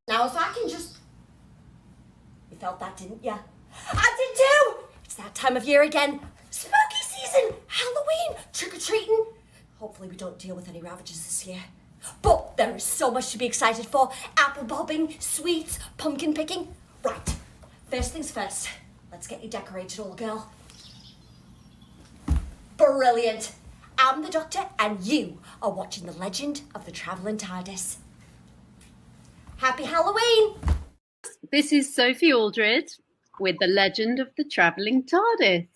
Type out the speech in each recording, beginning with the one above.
Now, if I can just... You felt that, didn't you? I did too! It's that time of year again. Spooky season! Halloween! Trick-or-treating! Hopefully we don't deal with any ravages this year. But there is so much to be excited for. Apple bobbing, sweets, pumpkin picking. Right, first things first. Let's get you decorated, old girl. Brilliant! I'm the Doctor, and you are watching The Legend of the Traveling TARDIS. Happy Halloween! This is Sophie Aldred with The Legend of the Traveling TARDIS.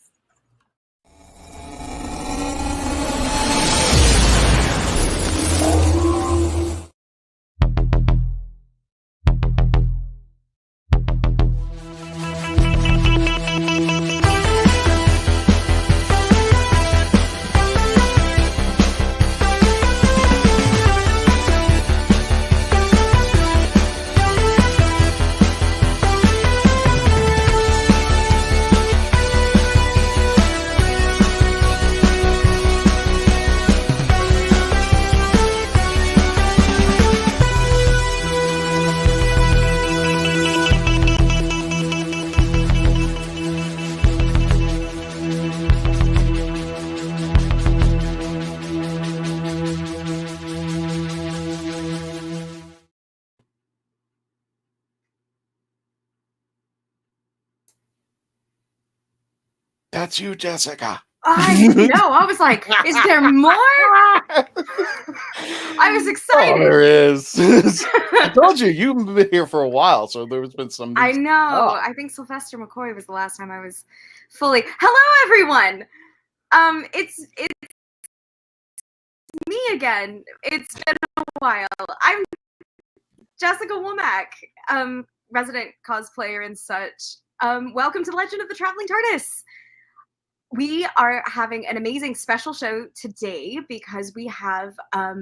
That's you, Jessica. I know. I was like, is there more? I was excited. Oh, there is. I told you, you've been here for a while, so there's been some. I know. I think Sylvester McCoy was the last time I was fully. Hello, everyone. It's me again. It's been a while. I'm Jessica Womack, resident cosplayer and such. Welcome to Legend of the Traveling TARDIS. We are having an amazing special show today because we have a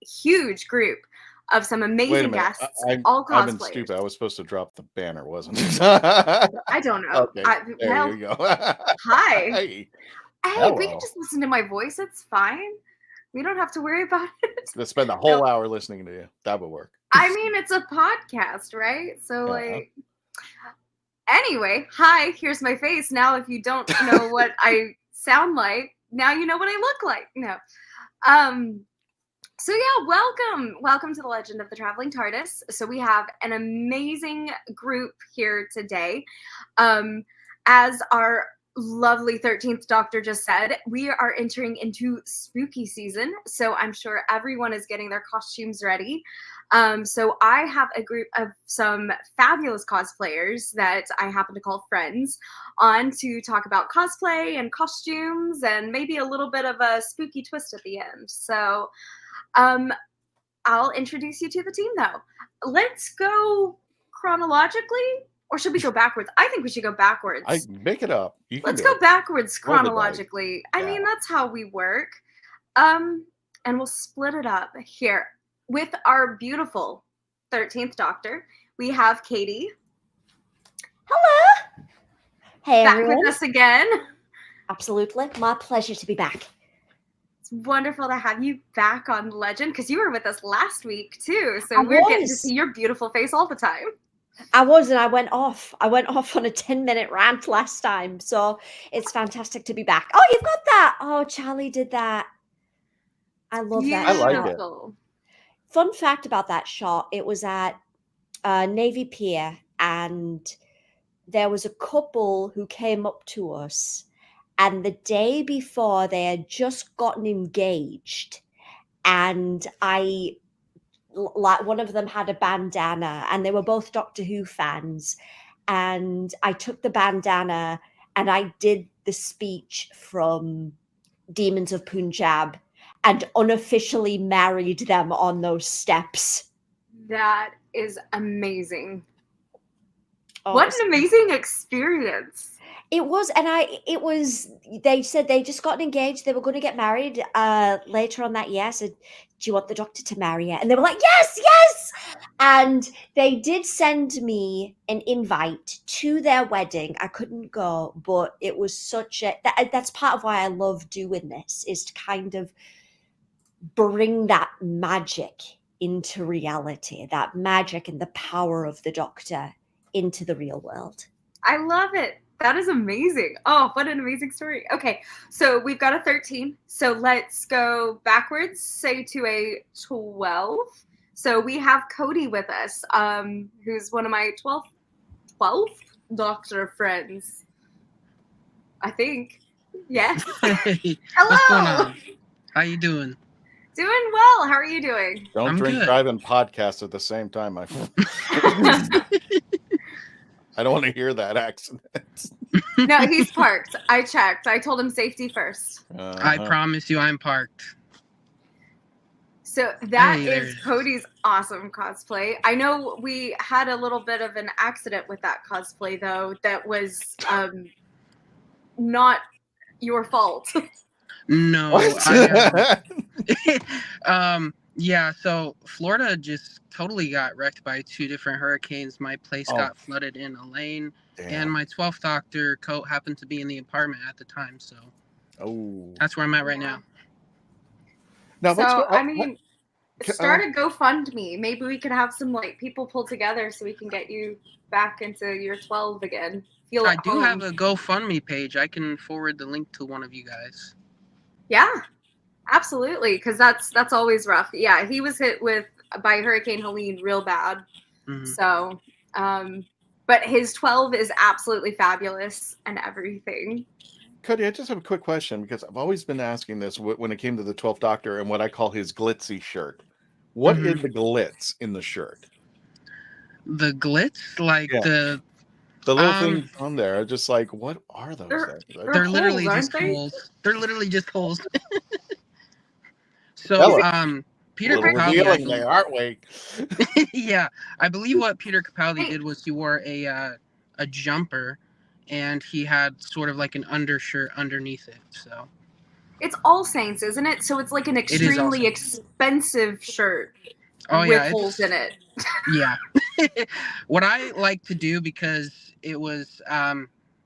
huge group of some amazing guests, all cosplayers. I've been stupid. I was supposed to drop the banner, wasn't it? I don't know. Okay, there you go. Hi. Hey, we can just listen to my voice. It's fine. We don't have to worry about it. Let's spend the whole hour listening to you. That would work. I mean, it's a podcast, right? So, Anyway, hi, here's my face. Now, if you don't know what I sound like, now you know what I look like. No. So yeah, welcome to the Legend of the Traveling TARDIS. So we have an amazing group here today. As our lovely 13th Doctor just said, we are entering into spooky season. So I'm sure everyone is getting their costumes ready. So I have a group of some fabulous cosplayers that I happen to call friends on to talk about cosplay and costumes and maybe a little bit of a spooky twist at the end. So I'll introduce you to the team though. Let's go chronologically, or should we go backwards? I think we should go backwards. I make it up. Let's go backwards chronologically. Yeah. I mean, that's how we work. And we'll split it up here with our beautiful 13th Doctor. We have Katie. Hello. Hey, back everyone. with us again. Absolutely. My pleasure to be back. It's wonderful to have you back on Legend because you were with us last week too. So we're getting to see your beautiful face all the time. I was, and I went off on a 10-minute rant last time. So it's fantastic to be back. Oh, you've got that. Oh, Charlie did that. I love that. I like it. Fun fact about that shot, it was at Navy Pier, and there was a couple who came up to us, and the day before they had just gotten engaged, and one of them had a bandana, and they were both Doctor Who fans, and I took the bandana and I did the speech from Demons of Punjab and unofficially married them on those steps. That is amazing. Oh, what an amazing experience. It was, and they said they just got engaged. They were going to get married later on that year. I said, do you want the Doctor to marry you? And they were like, yes, yes. And they did send me an invite to their wedding. I couldn't go, but it was that's part of why I love doing this, is to kind of bring that magic into reality, that magic and the power of the Doctor into the real world. I love it. That is amazing. Oh, what an amazing story. Okay, so we've got a 13. So let's go backwards, say to a 12. So we have Cody with us, who's one of my 12th Doctor friends. I think. Yeah. Hey, hello. What's going on? How you doing? Doing well. How are you doing? Don't I'm drink, good. drive, and podcast at the same time, my friend. I don't want to hear that accident. No, he's parked. I checked. I told him safety first. I promise you I'm parked. So that Hey, there is it is. Cody's awesome cosplay. I know we had a little bit of an accident with that cosplay, though, that was not your fault. No. What? Yeah, so Florida just totally got wrecked by 2 different hurricanes. My place got flooded in Elaine, and my 12th Doctor coat happened to be in the apartment at the time, so that's where I'm at right now. Now, So, I mean, start a GoFundMe. Maybe we could have some people pull together so we can get you back into your 12 again. I do have a GoFundMe page. I can forward the link to one of you guys. Yeah, absolutely, because that's always rough. Yeah, he was hit by Hurricane Helene real bad. Mm-hmm. So, but his 12 is absolutely fabulous and everything. Cody, I just have a quick question, because I've always been asking this when it came to the 12th Doctor and what I call his glitzy shirt. What is the glitz in the shirt? The glitz? The little things on there are just like, what are those things? They're literally just holes. They're literally just holes. So, Peter Capaldi, there, aren't we? yeah, I believe what Peter Capaldi did was he wore a jumper, and he had sort of like an undershirt underneath it. So it's All Saints, isn't it? So it's like an extremely expensive shirt with holes in it. Yeah. What I like to do, because it was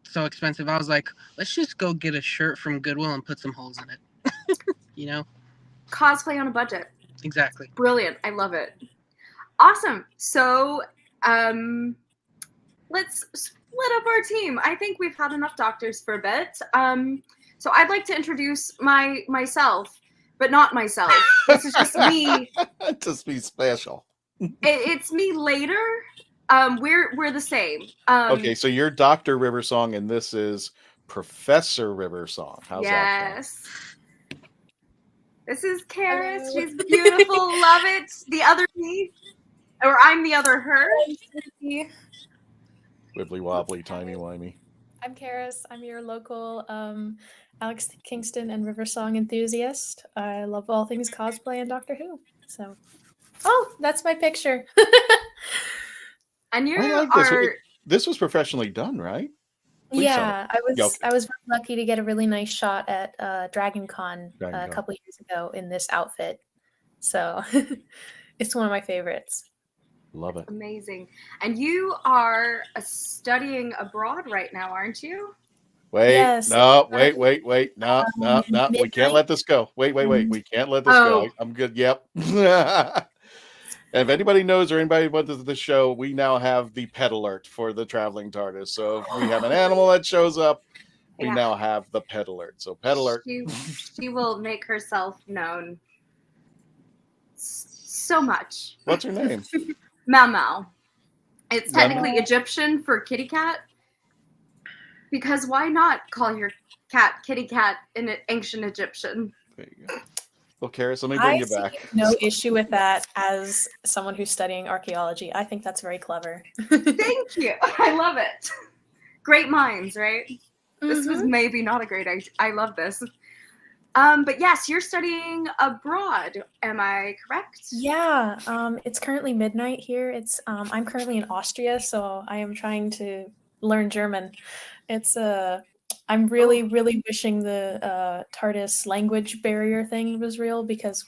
so expensive, I was like, let's just go get a shirt from Goodwill and put some holes in it. You know? Cosplay on a budget. Exactly. Brilliant. I love it. Awesome. So let's split up our team. I think we've had enough doctors for a bit. So I'd like to introduce myself, but not myself. This is just me. Just be special. It's me later. We're the same. Okay, so you're Dr. Riversong, and this is Professor Riversong. How's that? Yes. This is Karis. Hello. She's beautiful. Love it. The other me, or I'm the other her. Wibbly wobbly, timey wimey. I'm Karis. I'm your local Alex Kingston and Riversong enthusiast. I love all things cosplay and Doctor Who. So, that's my picture. And you This was professionally done, right? Yeah, I was very lucky to get a really nice shot at DragonCon a couple years ago in this outfit. So it's one of my favorites. Love it. Amazing. And you are studying abroad right now, aren't you? Wait, yes. No, wait. No. We can't let this go. Wait. We can't let this go. I'm good. Yep. And if anybody knows or anybody went to the show, we now have the pet alert for the Traveling TARDIS. So if we have an animal that shows up, we now have the pet alert. So pet alert. She will make herself known so much. What's her name? Mau Mau. It's technically Egyptian for kitty cat. Because why not call your cat kitty cat in ancient Egyptian? There you go. Well, Karis, let me bring you back. No issue with that as someone who's studying archaeology. I think that's very clever. Thank you. I love it. Great minds, right? Mm-hmm. This was maybe not a great idea. I love this. But yes, you're studying abroad. Am I correct? Yeah. It's currently midnight here. It's I'm currently in Austria, so I am trying to learn German. It's I'm really wishing the TARDIS language barrier thing was real because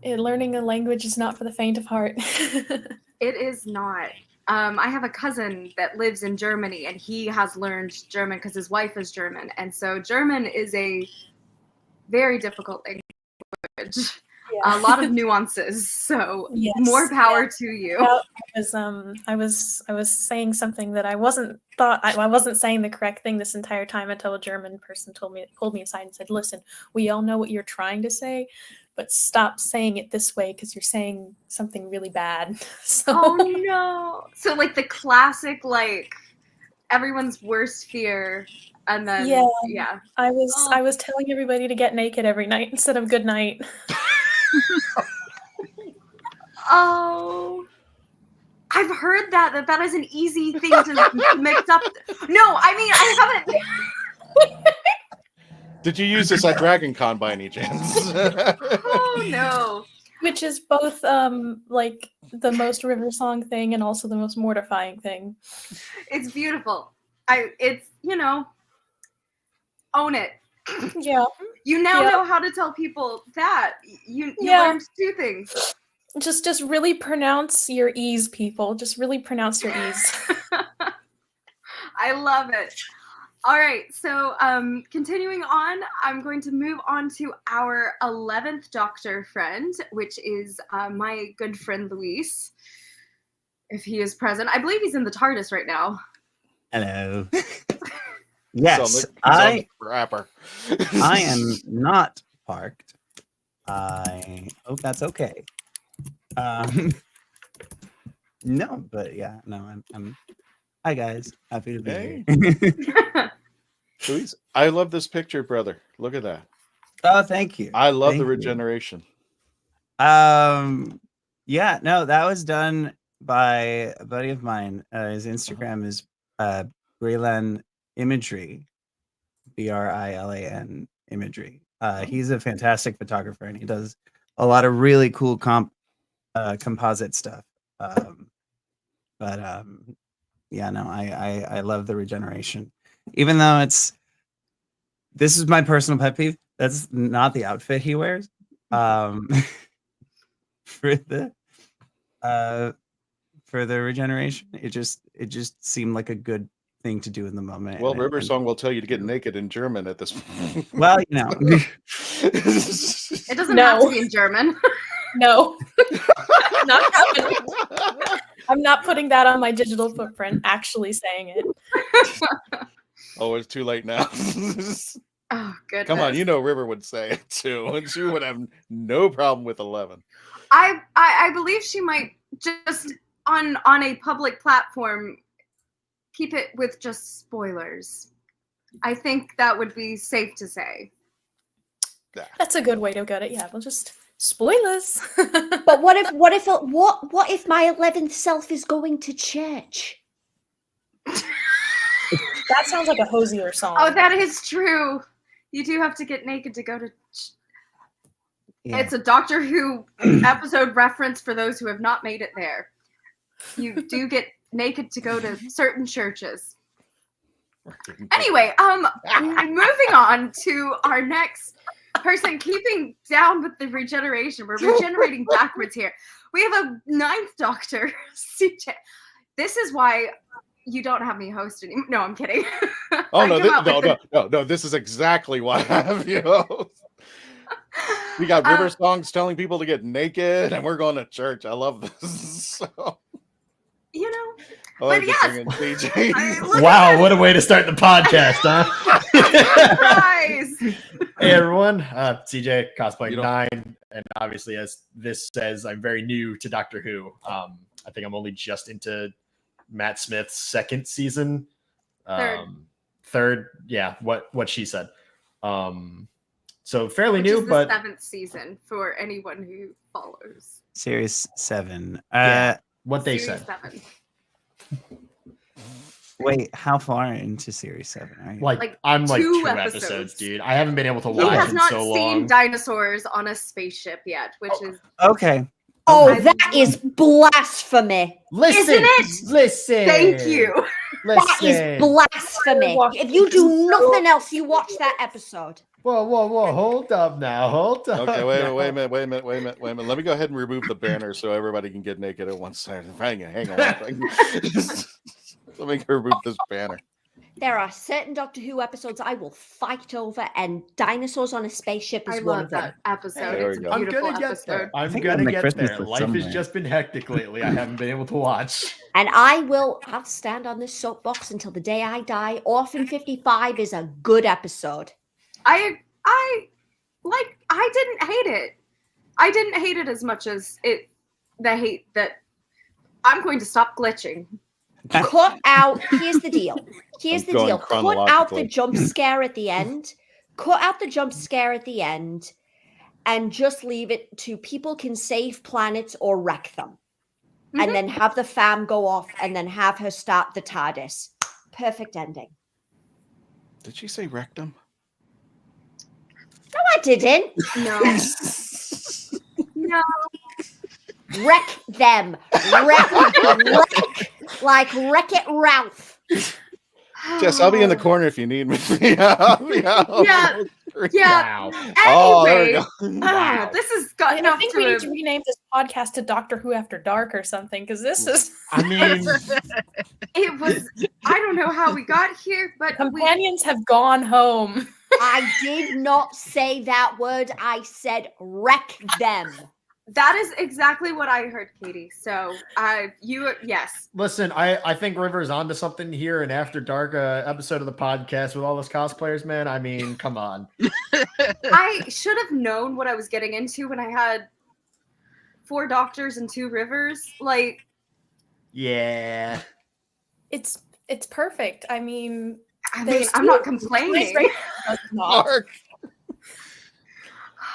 learning a language is not for the faint of heart. It is not. I have a cousin that lives in Germany, and he has learned German because his wife is German. And so German is a very difficult language. Yeah. A lot of nuances. So more power to you. Well, I was saying something that I wasn't saying the correct thing this entire time until a German person pulled me aside and said, "Listen, we all know what you're trying to say, but stop saying it this way because you're saying something really bad." So, oh no! So like the classic, like everyone's worst fear, and then I was telling everybody to get naked every night instead of good night. Oh, I've heard that is an easy thing to mix up. No, I mean I haven't. Did you use this at DragonCon by any chance? Oh no! Which is both like the most Riversong thing and also the most mortifying thing. It's beautiful. It's own it. Yeah. You now know how to tell people that. You learned two things. Just really pronounce your E's, people. Just really pronounce your E's. I love it. All right, so continuing on, I'm going to move on to our 11th Doctor friend, which is my good friend Luis, if he is present. I believe he's in the TARDIS right now. Hello. Yes, I am not parked. I hope that's okay. No, but I'm. Hi guys, happy to be here. Luis, I love this picture, brother. Look at that. Oh, thank you. I love the regeneration. Yeah, no, that was done by a buddy of mine. His Instagram is Brilan Imagery, Brilan Imagery. He's a fantastic photographer, and he does a lot of really cool composite stuff. I love the regeneration, even though this is my personal pet peeve. That's not the outfit he wears. For the regeneration, it just seemed like a good thing to do in the moment. Well, Riversong will tell you to get naked in German at this point. Well, it doesn't have to be in German. No, not happening. I'm not putting that on my digital footprint, actually saying it. Oh, it's too late now. Oh, goodness. Come on, you know River would say it too, and she would have no problem with 11. I believe she might just on a public platform keep it with just spoilers. I think that would be safe to say. That's a good way to get it. Yeah, we'll just spoilers. But what if my 11th self is going to church? That sounds like a Hosier song. Oh, that is true. You do have to get naked to go to. Yeah. It's a Doctor Who episode reference for those who have not made it there. You do get naked to go to certain churches. Anyway, moving on to our next person, keeping down with the regeneration. We're regenerating backwards here. We have a 9th Doctor, CJ. This is why you don't have me host anymore. No, I'm kidding. Oh no, this is exactly why I have you host. We got River songs telling people to get naked, and we're going to church. I love this. So, you know, but yes. Wow, what a way to start the podcast, huh? Surprise! Hey everyone, CJ, Cosplaying 9, and obviously as this says, I'm very new to Doctor Who. I think I'm only just into Matt Smith's 2nd season. Third, yeah, what she said. So fairly Which new, is the but 7th season for anyone who follows. Series 7. What they Series said. 7. Wait, how far into Series 7 are you? Like I'm like 2 2 episodes, dude. I haven't been able to He watch has in not so seen long. dinosaurs on a spaceship yet, which is Okay. Oh, that is blasphemy. Listen, Isn't it? listen. Thank you. That is blasphemy. If you do nothing else, you watch that episode. Whoa. Hold up now. Hold up. Okay, wait a minute. Let me go ahead and remove the banner so everybody can get naked at once. Hang on. Let me remove this banner. There are certain Doctor Who episodes I will fight over, and dinosaurs on a spaceship is I one love of them. that episode. There It's we a go. I'm beautiful gonna get episode. there. I'm think gonna on the get Christmas there. list Life has somewhere. just been hectic lately. I haven't been able to watch. And I'll stand on this soapbox until the day I die. Orphan 55 is a good episode. I didn't hate it. I didn't hate it as much as the hate that I'm going to stop glitching. Cut out. Here's the deal. Cut out the chronologically. jump scare at the end. Cut out the jump scare at the end, and just leave it to people can save planets or wreck them, and then have the fam go off, and then have her start the TARDIS. Perfect ending. Did she say rectum? No, I didn't. No. No. Wreck them. Wreck. Like Wreck-It Ralph. Jess, I'll be in the corner if you need me. Yeah. Wow. Oh, there we Anyway, go. this has gotten I off think we to need to rename this podcast to Doctor Who After Dark or something, because this is I mean, it was. I don't know how we got here, but companions have gone home. I did not say that word. I said wreck them. that is exactly what I heard, Katie. So, yes. listen, I think River's onto something here. And After Dark episode of the podcast with all those cosplayers, man. I mean, come on. I should have known what I was getting into when I had 4 doctors and 2 rivers. Like, Yeah. It's perfect. I mean, I'm not complaining. Mark.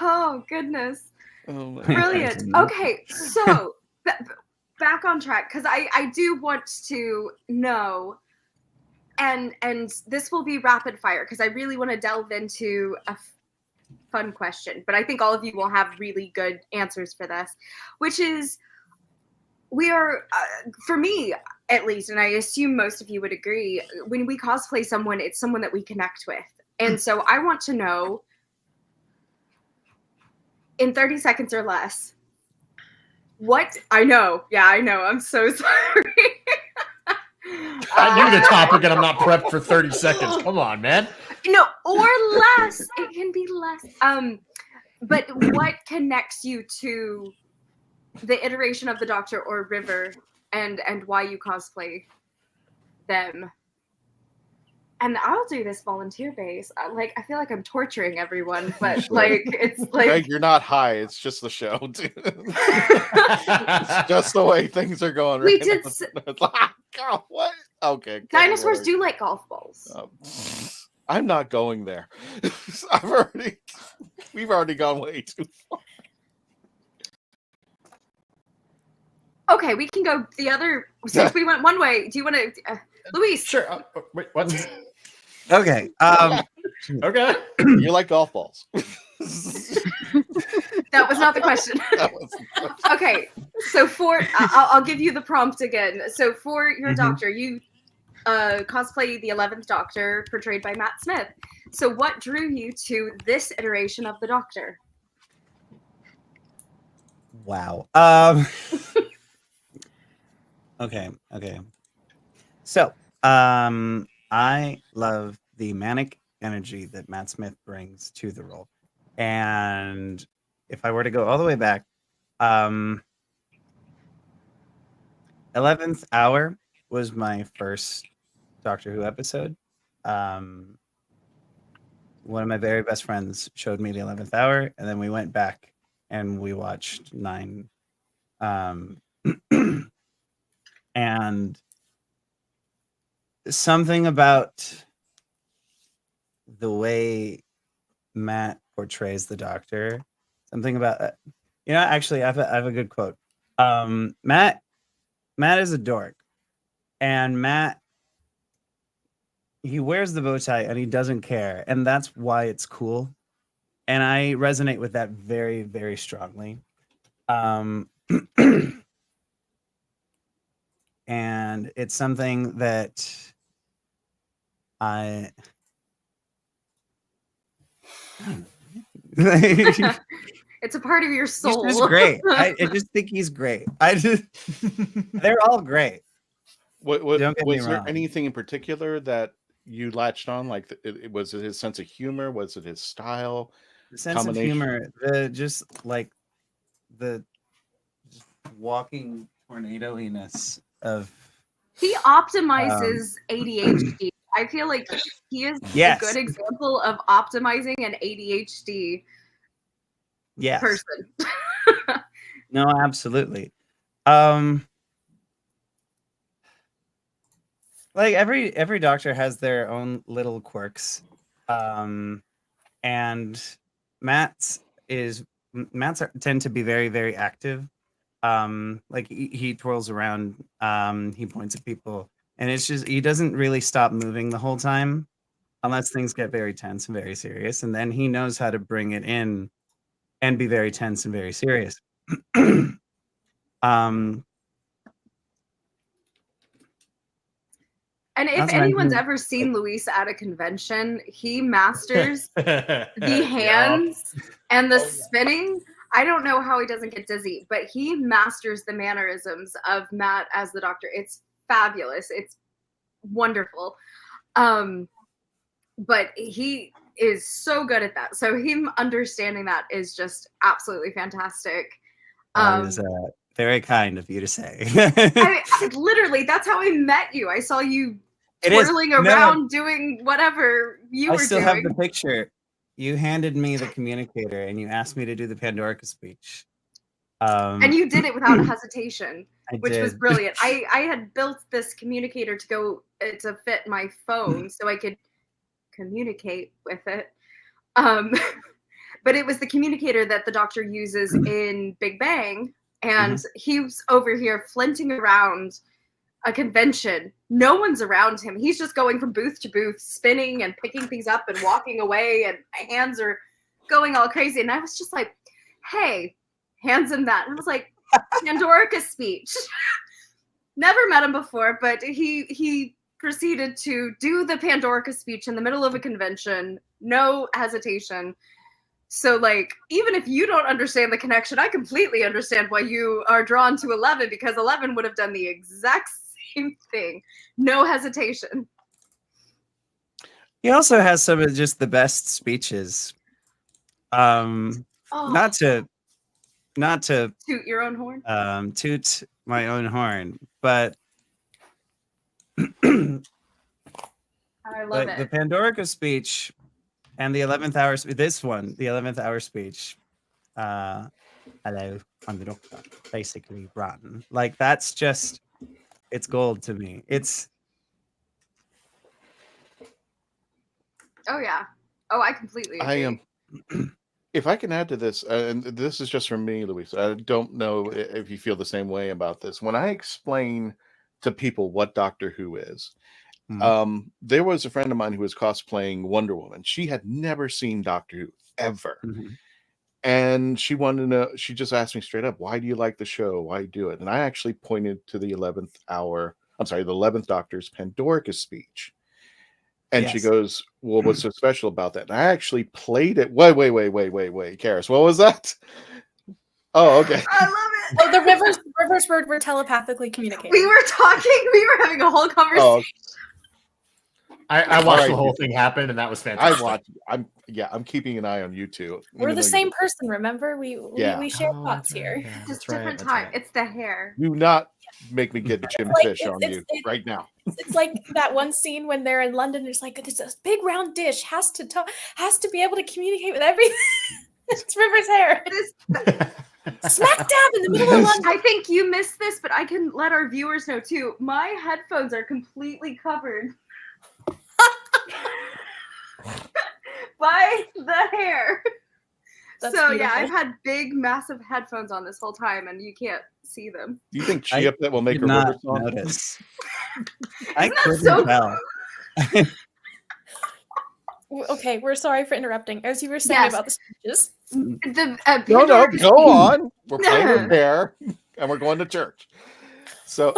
Oh goodness. Oh, my Brilliant. Okay, so back on track, because I do want to know, and this will be rapid fire because I really want to delve into a fun question, but I think all of you will have really good answers for this, which is we are, for me at least, and I assume most of you would agree, when we cosplay someone, it's someone that we connect with. And so I want to know, in 30 seconds or less, what I know. Yeah, I know. I'm so sorry. I knew the topic and I'm not prepped for 30 seconds. Come on, man. No, or less. It can be less. But what connects you to the iteration of the Doctor or River and why you cosplay them. And I'll do this volunteer base. I feel like I'm torturing everyone, but it's like Greg, you're not high. It's just the show, dude. It's just the way things are going. We Right did. Oh, what? Okay. Dinosaurs do like golf balls. I'm not going there. We've already gone way too far. Okay, we can go the other. Since we went one way, do you want to, Luis? Sure. Wait, what? Okay. Okay. You like golf balls. That was not the question. Okay, so I'll give you the prompt again. So for your Doctor, you cosplay the 11th Doctor, portrayed by Matt Smith. So what drew you to this iteration of the Doctor? Wow. Okay. So, I love the manic energy that Matt Smith brings to the role. And if I were to go all the way back, 11th Hour was my first Doctor Who episode. One of my very best friends showed me the 11th Hour, and then we went back and we watched 9. And something about the way Matt portrays the Doctor, something about actually I have a good quote. Matt is a dork, and Matt, he wears the bow tie and he doesn't care, and that's why it's cool. And I resonate with that very, very strongly. And it's something that I It's a part of your soul. He's just great. I just think he's great. They're all great. Was there anything in particular that you latched on? Like, was it his sense of humor? Was it his style? The sense of humor, the walking tornado-iness of. He optimizes ADHD. I feel like he is a good example of optimizing an ADHD person. No, absolutely. Like every Doctor has their own little quirks. And Matt's tend to be very, very active. Like he twirls around, he points at people, and it's just he doesn't really stop moving the whole time unless things get very tense and very serious, and then he knows how to bring it in and be very tense and very serious. And if anyone's ever seen Luis at a convention, he masters the hands and the spinning. I don't know how he doesn't get dizzy, but he masters the mannerisms of Matt as the Doctor. It's fabulous. It's wonderful. But he is so good at that. So him understanding that is just absolutely fantastic. That is very kind of you to say. I literally, that's how I met you. I saw you twirling around doing whatever you were doing. I still have the picture. You handed me the communicator and you asked me to do the Pandorica speech. And you did it without hesitation, which was did. brilliant. I had built this communicator to fit my phone so I could communicate with it. But it was the communicator that the Doctor uses in Big Bang. And he was over here flinting around a convention. No one's around him. He's just going from booth to booth, spinning and picking things up and walking away, and my hands are going all crazy. And I was just like, hey, hands him that. And I was like, Pandorica speech. Never met him before, but he proceeded to do the Pandorica speech in the middle of a convention. No hesitation. So, like, even if you don't understand the connection, I completely understand why you are drawn to 11, because 11 would have done the exact same thing. No hesitation. He also has some of just the best speeches. Not to toot your own horn. Toot my own horn, but I love like the it. Pandorica speech and the 11th hour, this one, the 11th hour speech. Hello, I'm the Doctor. Basically, run. Like that's just, it's gold to me. It's. Oh yeah. Oh, I completely agree. I am. If I can add to this, and this is just from me, Luis. I don't know if you feel the same way about this. When I explain to people what Doctor Who is, there was a friend of mine who was cosplaying Wonder Woman. She had never seen Doctor Who ever. And she wanted to know, she just asked me straight up, why do you like the show? Why do you do it? And I actually pointed to the 11th Doctor's Pandorica speech. And she goes, well, what's so special about that? And I actually played it. Wait, Karis, what was that? Oh, okay. I love it. Oh, the reverse word, we're telepathically communicating. We were talking, we were having a whole conversation. Oh, I watched the whole thing happen, and that was fantastic. I'm keeping an eye on you two. We're the same person, remember? We share thoughts here. Yeah, Just different time. It's the hair. Do not make me get Jim Like, Fish on you right now. It's like that one scene when they're in London. It's like this big round dish has to be able to communicate with everything. It's River's hair. Smack dab in the middle of London. I think you missed this, but I can let our viewers know too. My headphones are completely covered by the hair. That's so beautiful. yeah, I've had big, massive headphones on this whole time, and you can't see them. Do you think Chia Pet will make did a not river song? notice. I Isn't that couldn't so tell. Okay, we're sorry for interrupting. As you were saying Yes. about the speeches. The No, Pandorica go speech- on. We're playing with bear, and we're going to church. So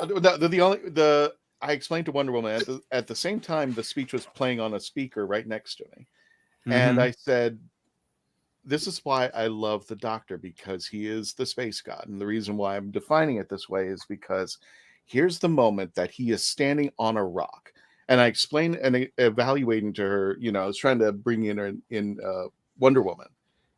I explained to Wonder Woman at the same time the speech was playing on a speaker right next to me, and I said, "This is why I love the Doctor, because he is the space god, and the reason why I'm defining it this way is because here's the moment that he is standing on a rock." And I explained and evaluating to her, I was trying to bring in Wonder Woman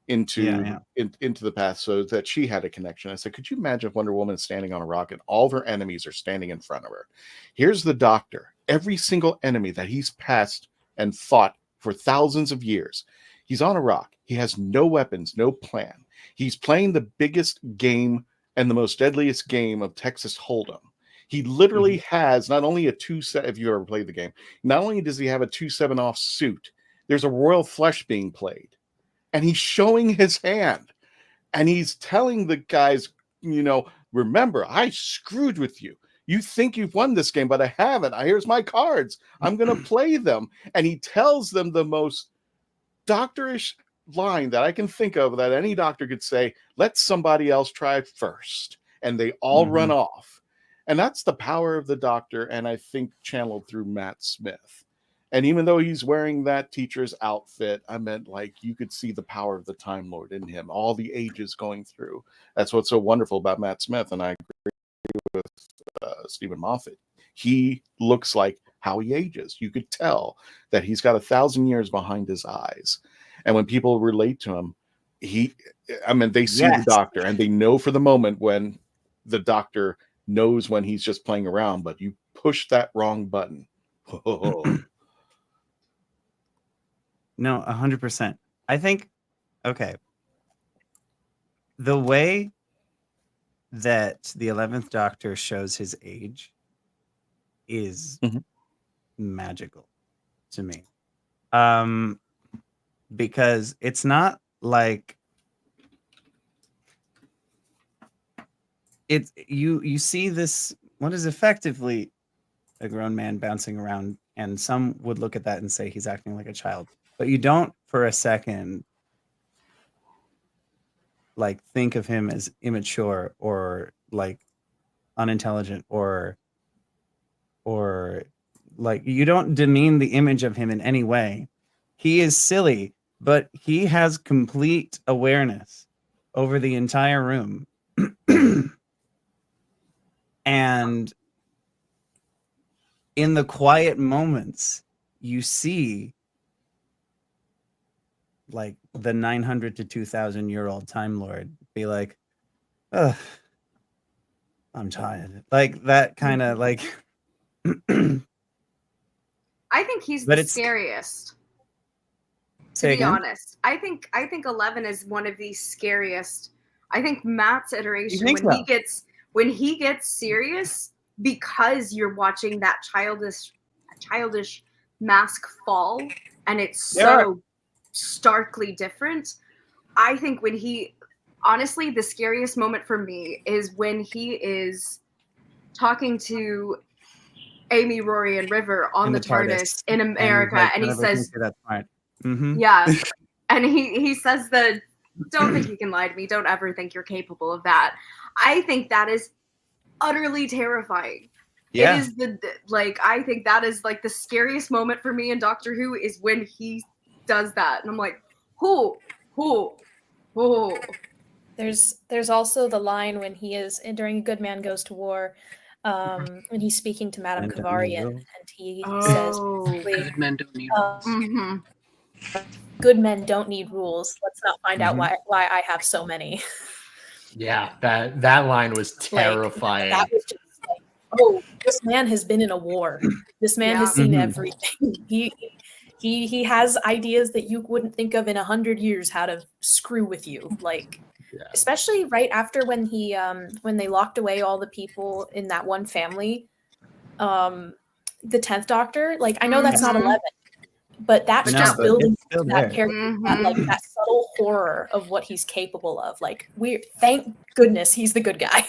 into the path so that she had a connection. I said, could you imagine if Wonder Woman is standing on a rock and all of her enemies are standing in front of her? Here's the Doctor. Every single enemy that he's passed and fought for thousands of years, he's on a rock. He has no weapons, no plan. He's playing the biggest game and the most deadliest game of Texas Hold'em. He literally has not only a 2-7, if you ever played the game, not only does he have a 2-7 off suit, there's a royal flush being played. And he's showing his hand. And he's telling the guys, remember, I screwed with you. You think you've won this game, but I haven't. Here's my cards. I'm going to play them. And he tells them the most doctorish line that I can think of that any doctor could say, let somebody else try first. And they all run off. And that's the power of the Doctor, and I think channeled through Matt Smith. And even though he's wearing that teacher's outfit, I meant like you could see the power of the Time Lord in him, all the ages going through. That's what's so wonderful about Matt Smith, and I agree with Stephen Moffat. He looks like how he ages. You could tell that he's got 1,000 years behind his eyes. And when people relate to him, they see the Doctor, and they know for the moment when the Doctor knows when he's just playing around, but you push that wrong button. No, 100%. I think, okay. The way that the 11th Doctor shows his age is magical to me. Because it's not like it's you see this, what is effectively a grown man bouncing around, and some would look at that and say he's acting like a child, but you don't for a second like think of him as immature or like unintelligent or like you don't demean the image of him in any way. He is silly, but he has complete awareness over the entire room. And in the quiet moments, you see like the 900 to 2,000 year old Time Lord be like, ugh, I'm tired. Like that kind of like. I think he's But the it's- scariest. To Say be again? honest, I think 11 is one of the scariest. I think Matt's iteration think when so? when he gets serious, because you're watching that childish mask fall, and it's so starkly different. I think when he, honestly, the scariest moment for me is when he is talking to Amy, Rory, and River on In the the TARDIS in And America, like, and he whenever says, that's fine. Mm-hmm. yeah, and he says don't think you can lie to me, don't ever think you're capable of that. I think that is utterly terrifying. Yeah. It is I think that is like the scariest moment for me in Doctor Who is when he does that, and I'm like, who. There's also the line when he is during A Good Man Goes to War, when he's speaking to Madame And don't Kavarian, know. and he says, Oh. basically, Good men don't need Mhm. "Good men don't need rules. Let's not find out Mhm. why I have so many." Yeah, that line was terrifying. That was just like, oh, this man has been in a war. This man has seen Mhm. everything. He has ideas that you wouldn't think of in 100 years how to screw with you. Like, Yeah. especially right after when they locked away all the people in that one family, the 10th Doctor. Like, I know that's not Mhm. 11, but that's No, just but building it's still that there. character, that, Mhm. like that subtle horror of what he's capable of. Like, thank goodness he's the good guy.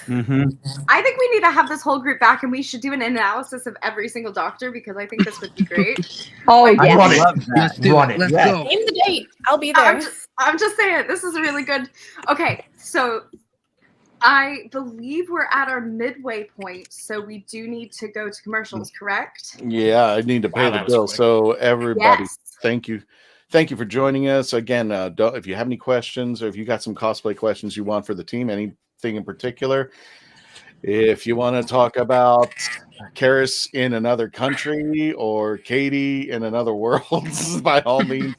Mm-hmm. I think we need to have this whole group back, and we should do an analysis of every single Doctor, because I think this would be great. Oh, Like, I yeah. Run it. love that. Let's do Run it. it. Let's Yeah. go. Name the date. I'll be there. I'm just saying, this is really good. Okay, so I believe we're at our midway point, so we do need to go to commercials, correct? Yeah, I need to pay Wow, the that was bill. quick. So everybody, Yes. thank you for joining us again. If you have any questions, or if you got some cosplay questions you want for the team, anything in particular, if you want to talk about Karis in another country or Katie in another world, by all means,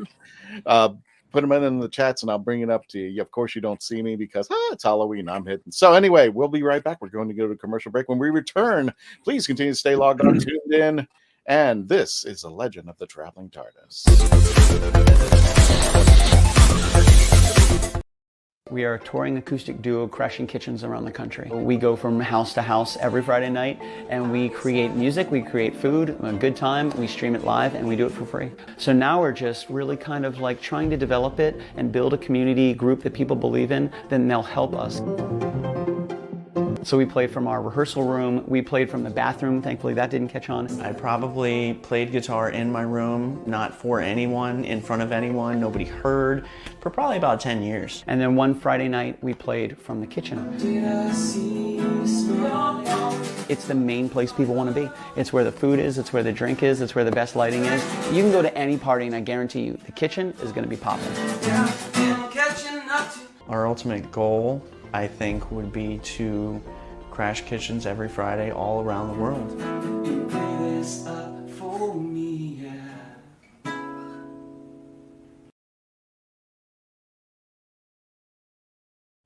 put them in the chats and I'll bring it up to you. Of course, you don't see me because it's Halloween. I'm hidden. So anyway, we'll be right back. We're going to go to commercial break. When we return, please continue to stay logged on, tuned in. And this is the Legend of the Traveling TARDIS. We are a touring acoustic duo crashing kitchens around the country. We go from house to house every Friday night and we create music, we create food, a good time, we stream it live and we do it for free. So now we're just really kind of like trying to develop it and build a community group that people believe in, then they'll help us. So we played from our rehearsal room, we played from the bathroom, thankfully that didn't catch on. I probably played guitar in my room, not for anyone, in front of anyone, nobody heard, for probably about 10 years. And then one Friday night we played from the kitchen. It's the main place people want to be. It's where the food is, it's where the drink is, it's where the best lighting is. You can go to any party and I guarantee you the kitchen is going to be popping. Our ultimate goal, I think, would be to crash kitchens every Friday all around the world.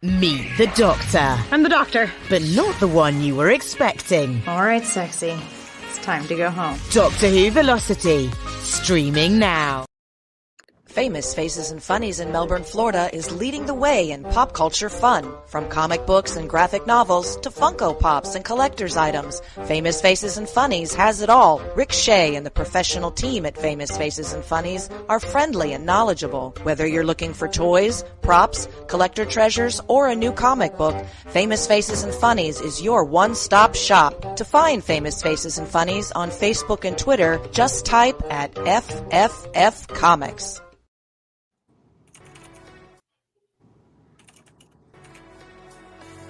Meet the Doctor. I'm the Doctor. But not the one you were expecting. All right, sexy. It's time to go home. Doctor Who Velocity. Streaming now. Famous Faces and Funnies in Melbourne, Florida is leading the way in pop culture fun. From comic books and graphic novels to Funko Pops and collector's items, Famous Faces and Funnies has it all. Rick Shea and the professional team at Famous Faces and Funnies are friendly and knowledgeable. Whether you're looking for toys, props, collector treasures, or a new comic book, Famous Faces and Funnies is your one-stop shop. To find Famous Faces and Funnies on Facebook and Twitter, just type at FFF Comics.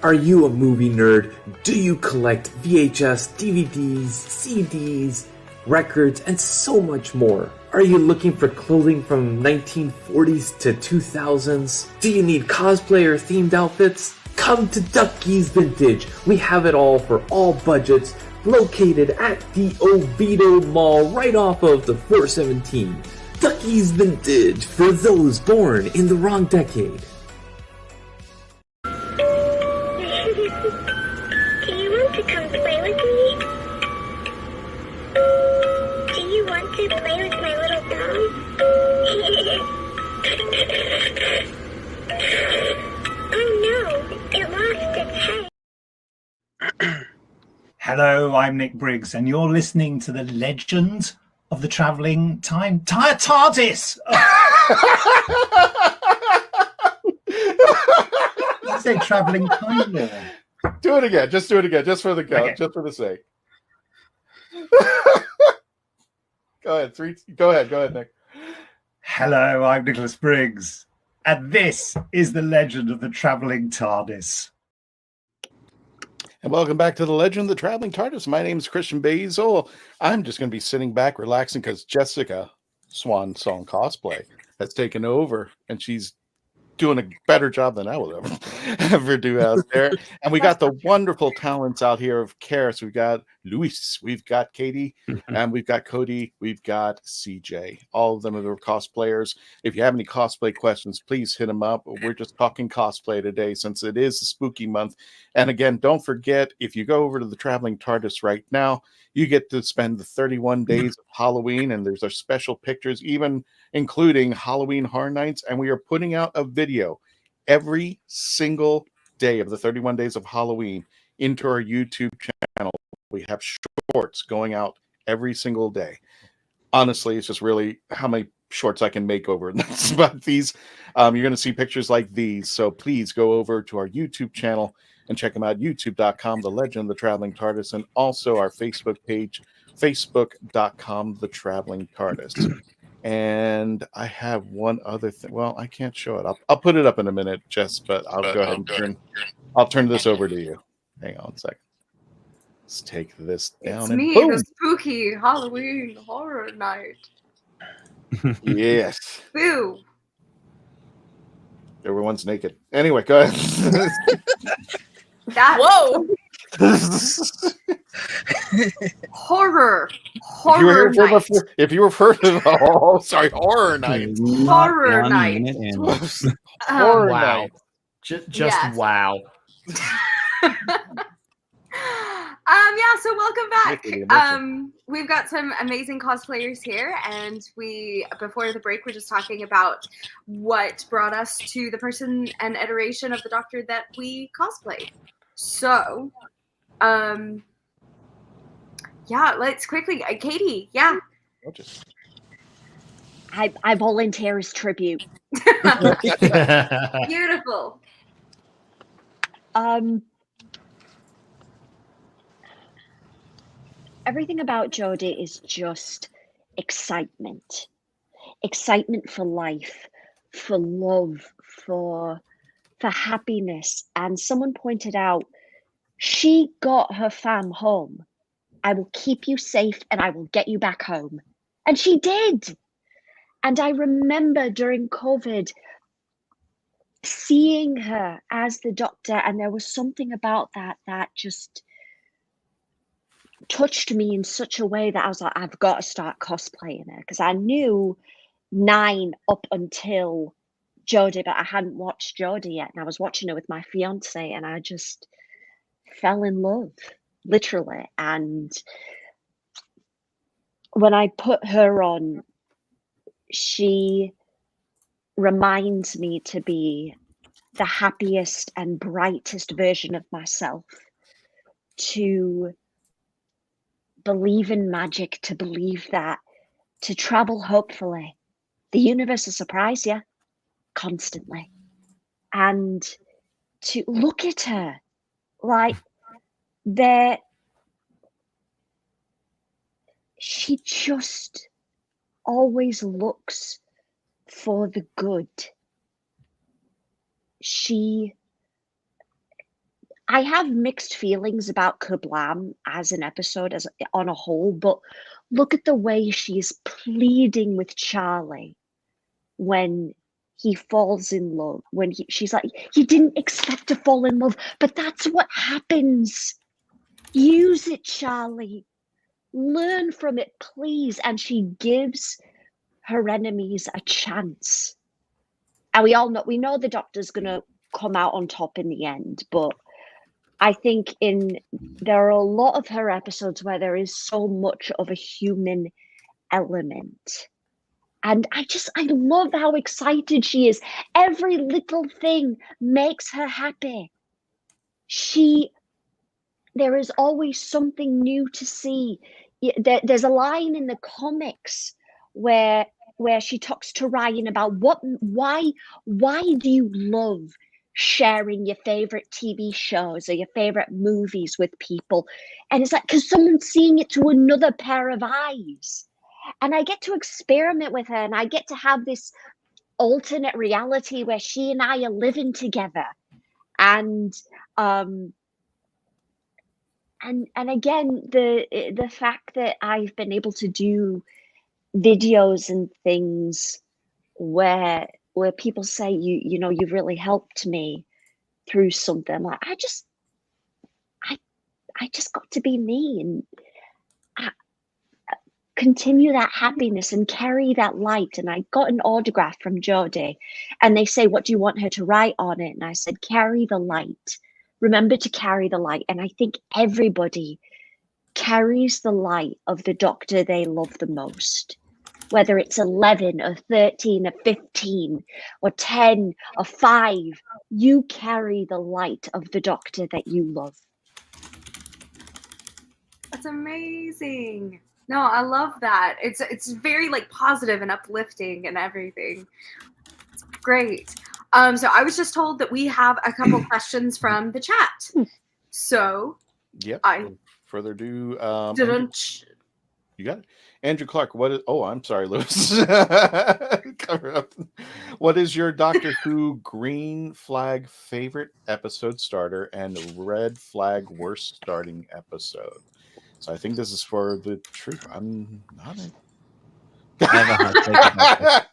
Are you a movie nerd? Do you collect VHS, DVDs, CDs, records, and so much more? Are you looking for clothing from 1940s to 2000s? Do you need cosplayer themed outfits? Come to Ducky's Vintage. We have it all for all budgets, located at the Oviedo Mall right off of the 417. Ducky's Vintage for those born in the wrong decade. Hello, I'm Nick Briggs, and you're listening to the Legend of the Traveling TARDIS. I said Traveling Time Lord. Do it again. Just do it again. Just for the Okay. just for the sake. Go ahead. Go ahead, Nick. Hello, I'm Nicholas Briggs, and this is the Legend of the Traveling TARDIS. And welcome back to the Legend of the Traveling TARDIS. My name is Christian Basil. I'm just going to be sitting back, relaxing, because Jessica, Swan Song Cosplay, has taken over, and she's doing a better job than I will ever do out there. And we got the wonderful talents out here of Karis. We've got Luis, we've got Katie, and we've got Cody, we've got CJ. All of them are cosplayers. If you have any cosplay questions, please hit them up. We're just talking cosplay today since it is a spooky month. And again, don't forget, if you go over to the Traveling TARDIS right now, you get to spend the 31 days of Halloween, and there's our special pictures, even including Halloween Horror Nights. And we are putting out a video every single day of the 31 days of Halloween into our YouTube channel. We have shorts going out every single day. Honestly, it's just really how many shorts I can make over. But these, you're going to see pictures like these. So please go over to our YouTube channel and check them out, youtube.com, The Legend of the Traveling TARDIS, and also our Facebook page, facebook.com, The Traveling TARDIS. And I have one other thing. Well, I can't show it. I'll put it up in a minute, Jess, but I'll go ahead and I'll turn this over to you. Hang on a second. Let's take this down. It's and me, boom. the spooky Halloween horror night. Yes. Boo. Everyone's naked. Anyway, go ahead. Whoa. horror. Horror night. If you were heard of horror night. Horror night. Horror Wow. night. Just Yes. wow. Yeah, so welcome back. With the emotion. We've got some amazing cosplayers here, and before the break, we're just talking about what brought us to the person and iteration of the Doctor that we cosplay. So, yeah, let's quickly, Katie, yeah. I volunteer as tribute. Beautiful. Everything about Jodie is just excitement. Excitement for life, for love, for happiness. And someone pointed out, she got her fam home. I will keep you safe and I will get you back home. And she did. And I remember during COVID seeing her as the Doctor, and there was something about that just touched me in such a way that I was like, I've got to start cosplaying her, because I knew 9 up until Jodie, but I hadn't watched Jodie yet, and I was watching her with my fiance, and I just fell in love, literally. And when I put her on, she reminds me to be the happiest and brightest version of myself, to believe in magic, to believe that, to travel hopefully. The universe will surprise you constantly. And to look at her, like, she just always looks for the good. I have mixed feelings about Kablam as an episode, as on a whole, but look at the way she's pleading with Charlie when he falls in love, when she's like, you didn't expect to fall in love, but that's what happens. Use it, Charlie. Learn from it, please. And she gives her enemies a chance. And we know the Doctor's gonna come out on top in the end, but I think there are a lot of her episodes where there is so much of a human element. And I love how excited she is. Every little thing makes her happy. There is always something new to see. There's a line in the comics where she talks to Ryan about why do you love sharing your favorite TV shows or your favorite movies with people? And it's like, because someone's seeing it through another pair of eyes. And I get to experiment with her, and I get to have this alternate reality where she and I are living together. And again, the fact that I've been able to do videos and things where people say you know you've really helped me through something, like I just got to be me and continue that happiness and carry that light. And I got an autograph from Jodie, and they say, what do you want her to write on it? And I said, carry the light. Remember to carry the light. And I think everybody carries the light of the Doctor they love the most, whether it's 11 or 13 or 15 or 10 or 5. You carry the light of the Doctor that you love. That's amazing. No, I love that. It's very like positive and uplifting and everything. It's great. So I was just told that we have a couple questions from the chat. So yep. Further ado, you got it. Andrew Clark, I'm sorry, Lewis. Cover up. What is your Doctor Who green flag favorite episode starter and red flag worst starting episode? So I think this is for the truth. I'm not in. I have a hot take about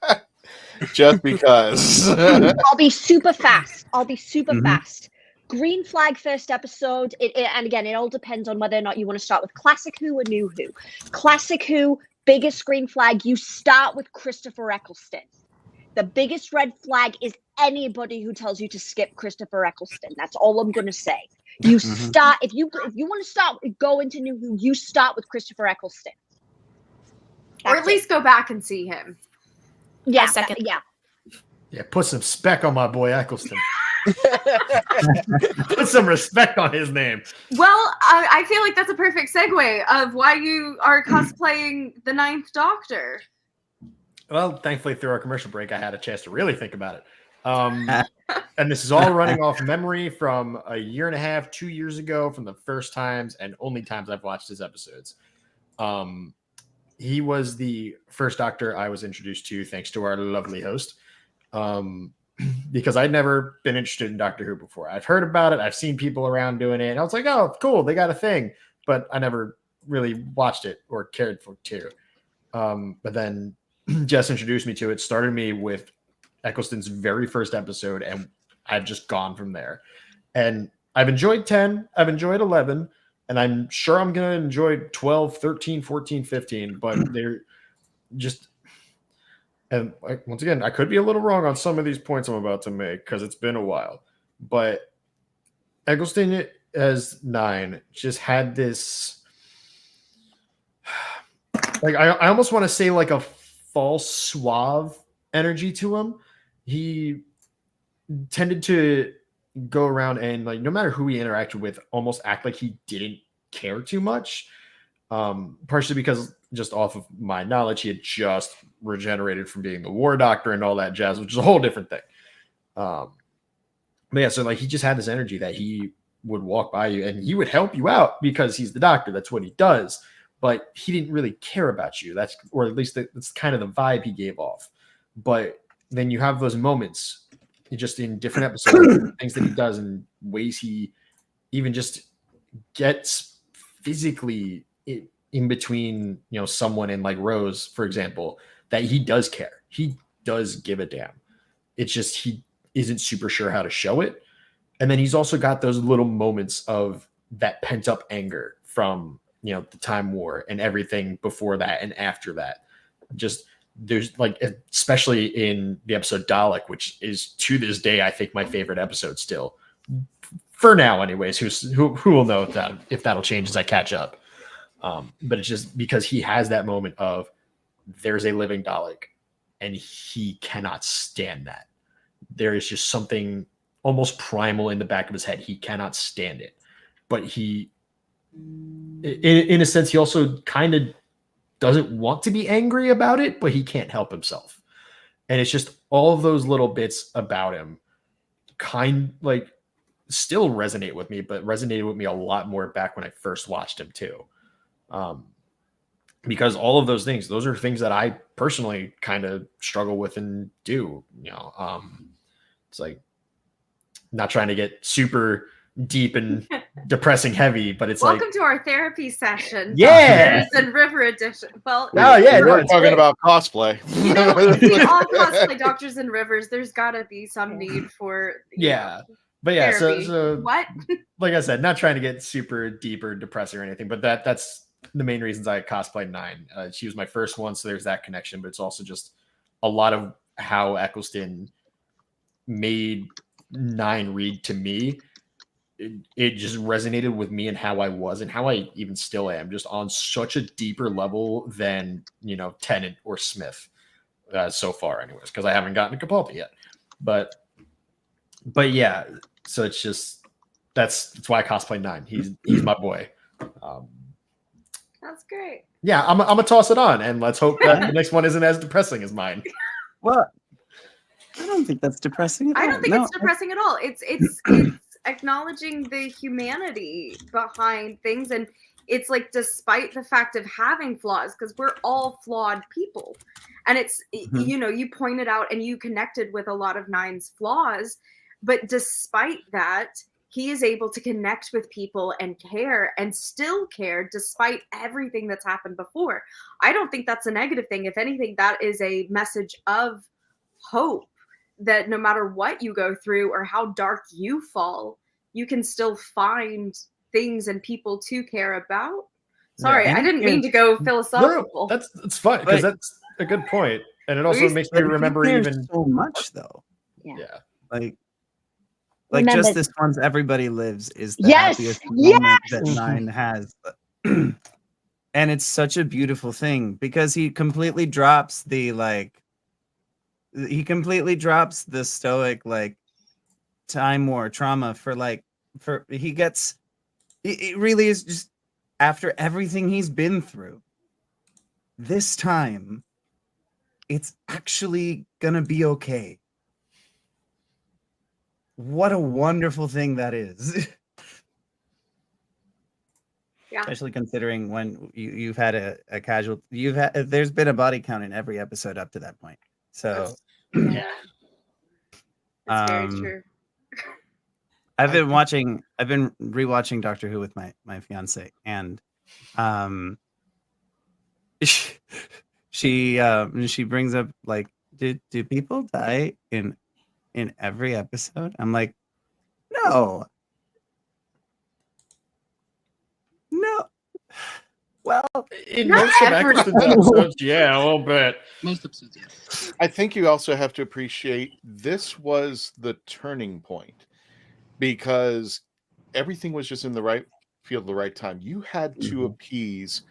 this. Just because. I'll be super fast. Fast. Green flag first episode. And again, it all depends on whether or not you want to start with Classic Who or New Who. Classic Who, biggest green flag, you start with Christopher Eccleston. The biggest red flag is anybody who tells you to skip Christopher Eccleston. That's all I'm going to say. You start, if you want to start, go into New Who, you start with Christopher Eccleston. Or at least go back and see him. Yeah, second. Yeah, put some spec on my boy Eccleston. Put some respect on his name. Well, I feel like that's a perfect segue of why you are cosplaying the 9th Doctor. Well, thankfully, through our commercial break, I had a chance to really think about it. And this is all running off memory from a year and a half, 2 years ago, from the first times and only times I've watched his episodes. He was the first Doctor I was introduced to, thanks to our lovely host. Because I'd never been interested in Doctor Who before. I've heard about it. I've seen people around doing it. And I was like, oh, cool. They got a thing. But I never really watched it or cared for it too. But then Jess introduced me to it, started me with Eccleston's very first episode, and I've just gone from there. And I've enjoyed 10. I've enjoyed 11. And I'm sure I'm going to enjoy 12, 13, 14, 15. But they're just... And once again, I could be a little wrong on some of these points I'm about to make because it's been a while. But Eccleston as 9 just had this, like I almost want to say like a false suave energy to him. He tended to go around and like no matter who he interacted with, almost act like he didn't care too much. Partially because just off of my knowledge, he had just regenerated from being the War Doctor and all that jazz, which is a whole different thing. But yeah, so like he just had this energy that he would walk by you and he would help you out because he's the Doctor. That's what he does. But he didn't really care about you. Or at least that's kind of the vibe he gave off. But then you have those moments just in different episodes, things that he does in ways he even just gets physically in between, you know, someone and like Rose, for example, that he does care. He does give a damn. It's just he isn't super sure how to show it. And then he's also got those little moments of that pent up anger from, you know, the Time War and everything before that and after that. Just there's like, especially in the episode Dalek, which is to this day, I think my favorite episode still. For now, anyways, who will know if that'll change as I catch up. But it's just because he has that moment of there's a living Dalek and he cannot stand that. There is just something almost primal in the back of his head. He cannot stand it. But he, in a sense, he also kind of doesn't want to be angry about it, but he can't help himself. And it's just all of those little bits about him still resonate with me, but resonated with me a lot more back when I first watched him too. Because all of those things, those are things that I personally kind of struggle with and do, it's like not trying to get super deep and depressing heavy, but it's welcome to our therapy session. Yeah. And River edition. Well, we're talking about cosplay. You know, all cosplay doctors and rivers, there's gotta be some need for but yeah, therapy. so What? Like I said, not trying to get super deep or depressing or anything, but that's the main reasons I cosplayed 9. She was my first one, so there's that connection, but it's also just a lot of how Eccleston made 9 read to me. It just resonated with me and how I was and how I even still am, just on such a deeper level than, Tennant or Smith so far anyways, because I haven't gotten to Capaldi yet. But yeah, so it's just that's why I cosplay 9. He's my boy. That's great. Yeah, I'm gonna toss it on, and let's hope that the next one isn't as depressing as mine. Well, I don't think that's depressing at all. I don't think it's depressing at all. It's acknowledging the humanity behind things, and it's like despite the fact of having flaws, because we're all flawed people, and it's you pointed out and you connected with a lot of 9's flaws, but despite that, he is able to connect with people and care and still care despite everything that's happened before. I don't think that's a negative thing. If anything, that is a message of hope, that no matter what you go through or how dark you fall, you can still find things and people to care about. Sorry, I didn't mean to go philosophical. No, that's fine, because that's a good point. And it also makes me remember even so much though. Yeah. Like Remember- just this once everybody lives is the Yes, happiest moment that yes! 9 has. And it's such a beautiful thing because he completely drops the stoic time war trauma it really is just after everything he's been through. This time it's actually gonna be okay. What a wonderful thing that is. Yeah. Especially considering when you've had a casual, there's been a body count in every episode up to that point. So yeah, that's very true. I've been rewatching Doctor Who with my fiance, and she brings up do people die in every episode? I'm like, no. Well, in Not most of every Eccleston's episodes, yeah, a little bit. Most episodes, yeah. I think you also have to appreciate this was the turning point, because everything was just in the right field at the right time. You had to appease.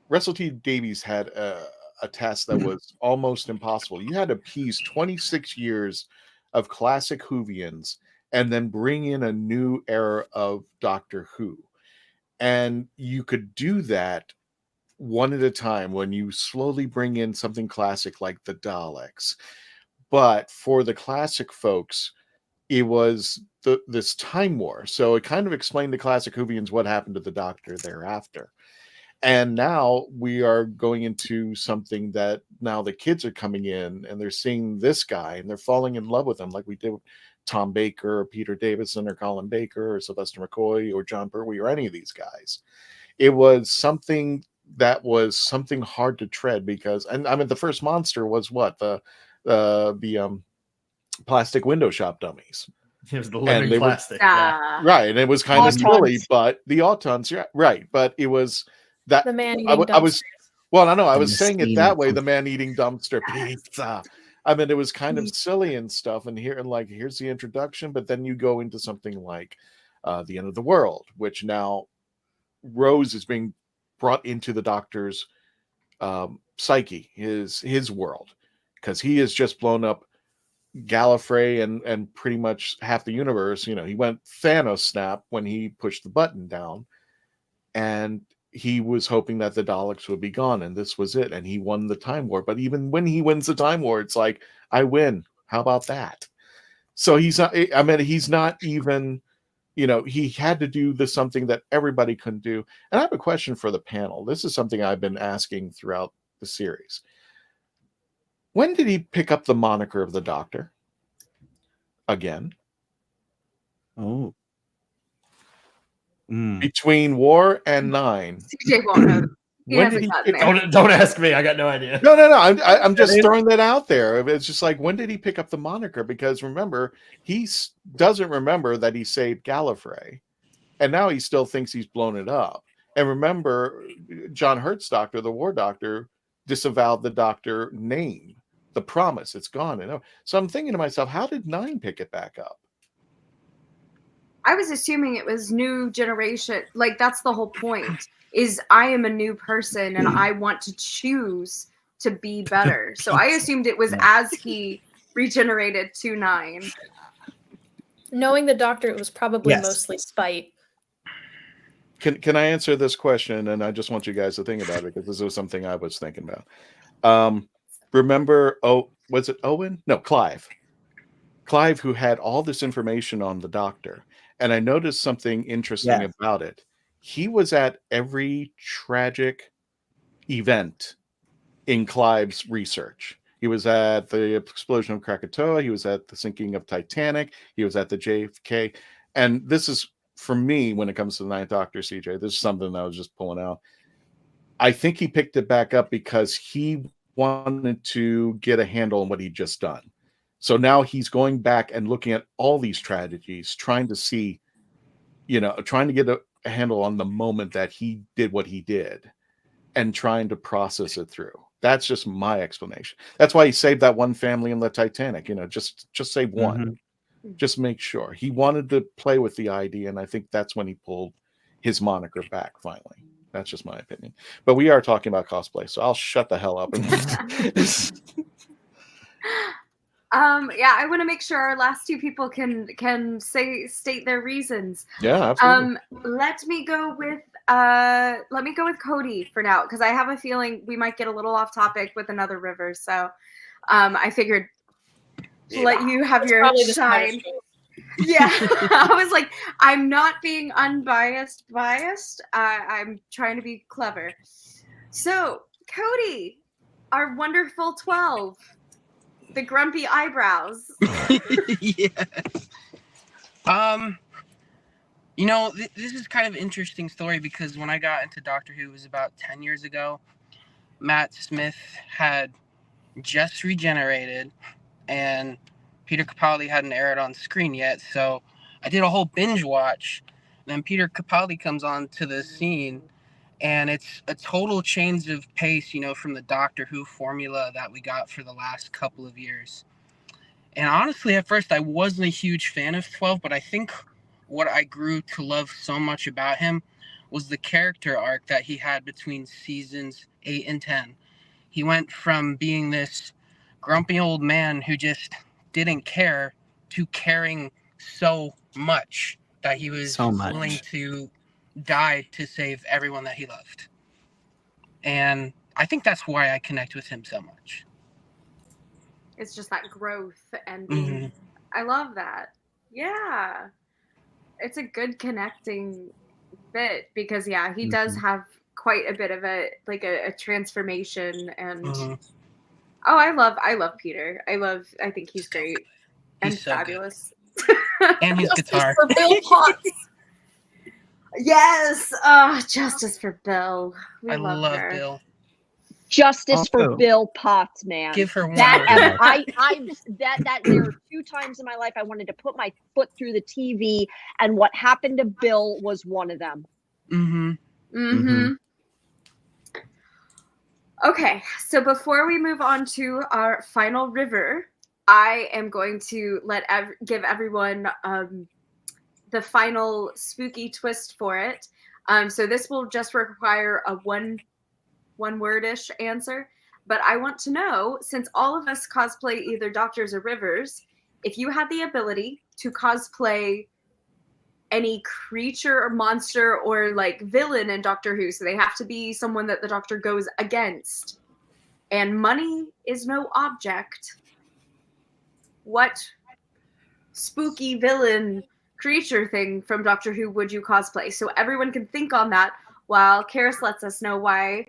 Russell T Davies had a task that was almost impossible. You had to appease 26 years of classic Whovians and then bring in a new era of Doctor Who. And you could do that one at a time when you slowly bring in something classic like the Daleks. But for the classic folks, it was this time war. So it kind of explained to classic Whovians what happened to the Doctor thereafter. And now we are going into something that now the kids are coming in and they're seeing this guy and they're falling in love with him, like we did with Tom Baker or Peter Davison or Colin Baker or Sylvester McCoy or John Pertwee or any of these guys. It was something that was something hard to tread because, and I mean, the first monster was what? The plastic window shop dummies. It was the living plastic. Right. And it was kind of silly, but the Autons, right. But it was that the man eating I was, dumpsters. well, I know I was saying it that way. The man eating dumpster pizza. I mean, it was kind of silly and stuff. And here's the introduction, but then you go into something like the End of the World, which now Rose is being brought into the Doctor's psyche, his world. because he has just blown up Gallifrey and pretty much half the universe. You know, he went Thanos snap when he pushed the button down, and he was hoping that the Daleks would be gone, and this was it, and he won the Time War. But even when he wins the Time War, it's like, I win. How about that? So he's not, I mean, he's not even, you know, he had to do something that everybody couldn't do. And I have a question for the panel. This is something I've been asking throughout the series. When did he pick up the moniker of the Doctor? Again? Oh. Between War and 9. CJ won't know. He When hasn't did he gotten pick there. Don't ask me. I got no idea. No. I'm just throwing that out there. It's just like, when did he pick up the moniker? Because remember, he doesn't remember that he saved Gallifrey, and now he still thinks he's blown it up. And remember, John Hurt's Doctor, the War Doctor, disavowed the Doctor name, the promise. It's gone. So I'm thinking to myself, how did 9 pick it back up? I was assuming it was new generation. Like, that's the whole point, is I am a new person and I want to choose to be better. So I assumed it was as he regenerated to 9. Knowing the Doctor, it was probably mostly spite. Can I answer this question? And I just want you guys to think about it, because this was something I was thinking about. Remember, was it Owen? No, Clive. Clive, who had all this information on the Doctor. And I noticed something interesting about it. He was at every tragic event in Clive's research. He was at the explosion of Krakatoa. He was at the sinking of Titanic. He was at the JFK. And this is, for me, when it comes to the Ninth Doctor, CJ, this is something that I was just pulling out. I think he picked it back up because he wanted to get a handle on what he'd just done. So now he's going back and looking at all these tragedies, trying to see, you know, trying to get a handle on the moment that he did what he did and trying to process it through. That's just my explanation. That's why he saved that one family in the Titanic. You know, just save one. Just make sure. He wanted to play with the idea, and I think that's when he pulled his moniker back finally. That's just my opinion. But we are talking about cosplay, so I'll shut the hell up. Yeah, I want to make sure our last two people can state their reasons. Yeah, absolutely. Let me go with Cody for now, because I have a feeling we might get a little off topic with another river. So I figured let you have your shine. Yeah, I was like, I'm not being unbiased biased. I'm trying to be clever. So Cody, our wonderful 12. The grumpy eyebrows. Yeah. You know, this is kind of an interesting story, because when I got into Doctor Who, it was about 10 years ago. Matt Smith had just regenerated, and Peter Capaldi hadn't aired on screen yet, so I did a whole binge watch. And then Peter Capaldi comes on to the scene, and it's a total change of pace, you know, from the Doctor Who formula that we got for the last couple of years. And honestly, at first, I wasn't a huge fan of 12, but I think what I grew to love so much about him was the character arc that he had between seasons 8 and 10. He went from being this grumpy old man who just didn't care to caring so much that he was willing to die to save everyone that he loved. And I think that's why I connect with him so much. It's just that growth, and I love that. Yeah, it's a good connecting bit, because he does have quite a bit of a transformation, and I love Peter. I think he's great and so fabulous. And his guitar. For Bill Potts. Yes, justice for Bill. We love her. Bill. Justice for Bill Potts, man. Give her one. That there were 2 times in my life I wanted to put my foot through the TV, and what happened to Bill was one of them. Okay, so before we move on to our final river, I am going to give everyone the final spooky twist for it. So this will just require a one-wordish answer. But I want to know, since all of us cosplay either doctors or rivers, if you had the ability to cosplay any creature or monster or like villain in Doctor Who, so they have to be someone that the Doctor goes against, and money is no object, what spooky villain creature thing from Doctor Who would you cosplay? So everyone can think on that while Karis lets us know why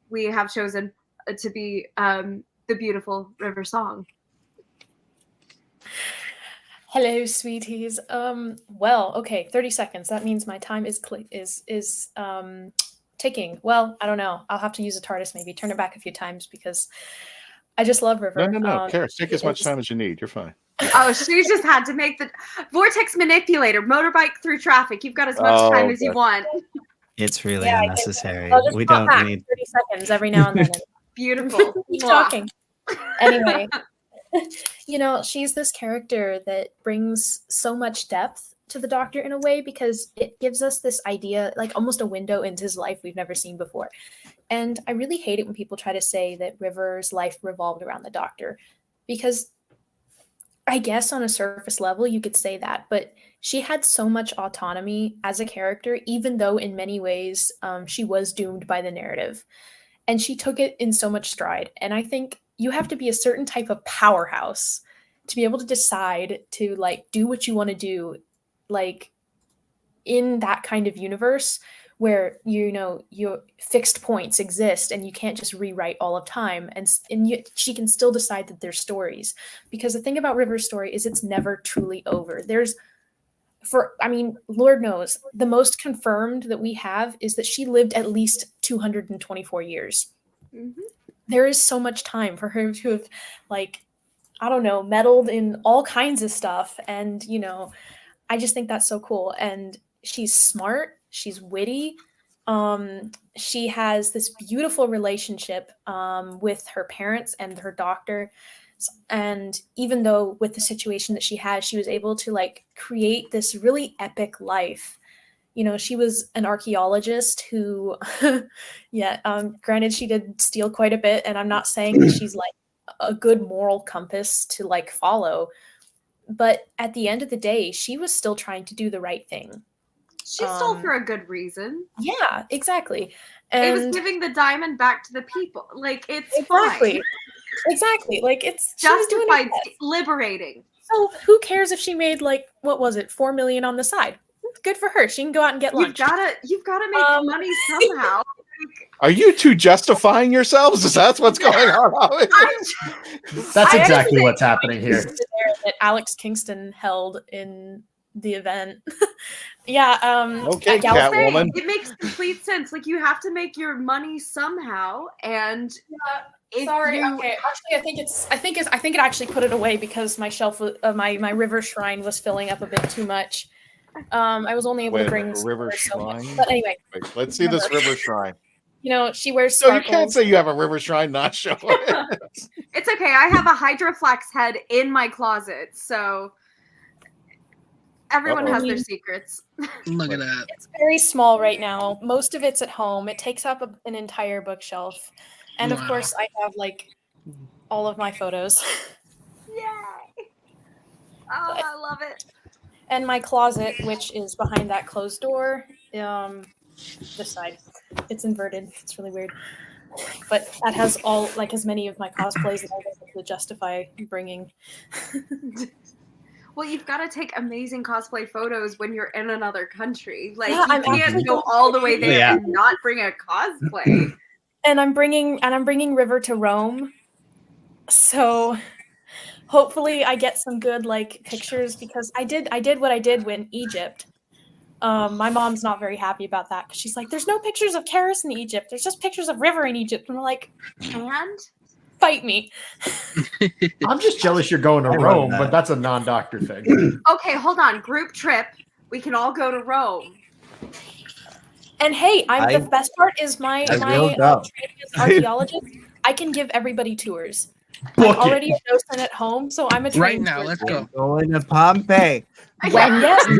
we have chosen to be the beautiful River Song. Hello, sweeties. Well, okay, 30 seconds. That means my time is ticking. Well, I don't know. I'll have to use a TARDIS maybe. Turn it back a few times because I just love River. No. Karis, take as much time as you need. You're fine. Oh, she just had to make the vortex manipulator, motorbike through traffic. You've got as much time as you want. It's really unnecessary. I'll just We pop don't back need. 30 seconds every now and then. Beautiful. Keep talking. Anyway, you know, she's this character that brings so much depth to the Doctor in a way because it gives us this idea, like almost a window into his life we've never seen before. And I really hate it when people try to say that River's life revolved around the Doctor because I guess on a surface level you could say that, but she had so much autonomy as a character, even though in many ways she was doomed by the narrative. And she took it in so much stride. And I think you have to be a certain type of powerhouse to be able to decide to like do what you want to do, like in that kind of universe where, you know, your fixed points exist and you can't just rewrite all of time. And she can still decide that there's stories, because the thing about River's story is it's never truly over. Lord knows, the most confirmed that we have is that she lived at least 224 years. Mm-hmm. There is so much time for her to have, like, I don't know, meddled in all kinds of stuff. And, you know, I just think that's so cool. And she's smart. She's witty. She has this beautiful relationship with her parents and her doctor. And even though with the situation that she has, she was able to like create this really epic life. You know, she was an archaeologist who, granted she did steal quite a bit. And I'm not saying that she's like a good moral compass to like follow. But at the end of the day, she was still trying to do the right thing. She stole for a good reason. Yeah, exactly. And it was giving the diamond back to the people. Like, it's exactly. fine. Exactly. Like, it's justified, liberating. So who cares if she made like, what was it, 4 million on the side? Good for her. She can go out and get lunch. You've gotta make money somehow. Are you two justifying yourselves? Is that what's going on? That's exactly what's happening here. That Alex Kingston held in the event. Yeah. Okay, Catwoman. It makes complete sense. Like, you have to make your money somehow, and sorry. Okay. Actually, I think it actually put it away because my shelf, my river shrine was filling up a bit too much. I was only able to bring river shrine. But anyway, wait, let's see this river shrine. You know, she wears So sparkles. you can't say you have a river shrine not show it. It's okay. I have a Hydroflax head in my closet, so everyone has their secrets. Look at that. It's very small right now. Most of it's at home. It takes up an entire bookshelf. And of course, I have like all of my photos. Yay! Oh, I love it. And my closet, which is behind that closed door, this side. It's inverted. It's really weird. But that has all, like, as many of my cosplays that I was able to justify bringing. Well, you've got to take amazing cosplay photos when you're in another country. Like, Yeah, you can't go all the way there and not bring a cosplay. And I'm bringing River to Rome. So hopefully I get some good like pictures, because I did what I did when Egypt. My mom's not very happy about that because she's like, there's no pictures of Karis in Egypt. There's just pictures of River in Egypt. And I'm like, and fight me. I'm just jealous you're going to Rome, but that's a non-doctor thing. Okay, hold on. Group trip. We can all go to Rome. And hey, the best part is my training as archaeologist. I can give everybody tours. I'm already a docent at home, so I'm a trained Right now, let's go. Going to Pompeii. Yes, actually,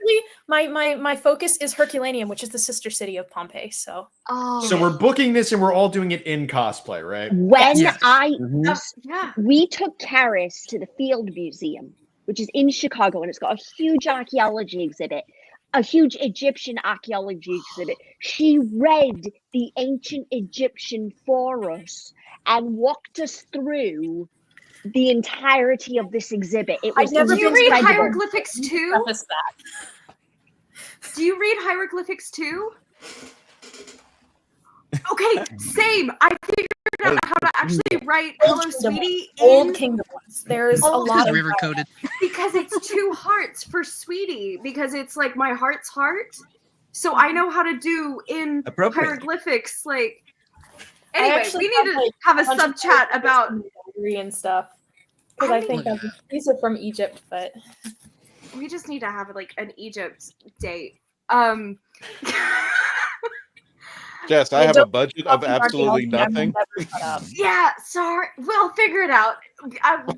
Actually, my focus is Herculaneum, which is the sister city of Pompeii. So, So we're booking this and we're all doing it in cosplay, right? When Yeah. we took Karis to the Field Museum, which is in Chicago, and it's got a huge archaeology exhibit, a huge Egyptian archaeology exhibit. She read the ancient Egyptian for us and walked us through the entirety of this exhibit. It was Do you read incredible. hieroglyphics too? Do you read hieroglyphics too? Okay, same. I figured out how to actually write "Hello, Sweetie" Old Kingdom ones. There's a Old lot of river coded. because it's 2 hearts for Sweetie, because it's like my heart's heart. So I know how to do in Appropriate. hieroglyphics. Like, I anyway, actually we need to have a bunch of sub chat about. diary and stuff because I think these are from Egypt, but We just need to have like an Egypt date. Jess, I have a budget of absolutely nothing. Yeah, sorry. We'll figure it out.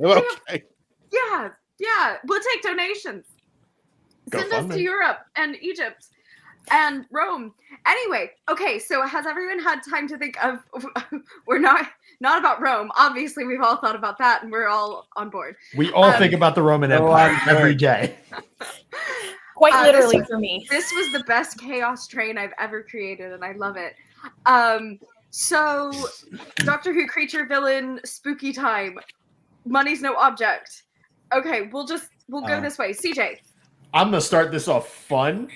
Okay. Yeah. We'll take donations. Send us to Europe and Egypt and Rome. Anyway, okay, so has everyone had time to think of we're not about Rome. Obviously, we've all thought about that and we're all on board. We all think about the Roman Empire every day. Quite literally for me. This was the best chaos train I've ever created, and I love it. So Doctor Who creature villain spooky time. Money's no object. Okay, we'll go this way. CJ. I'm gonna start this off fun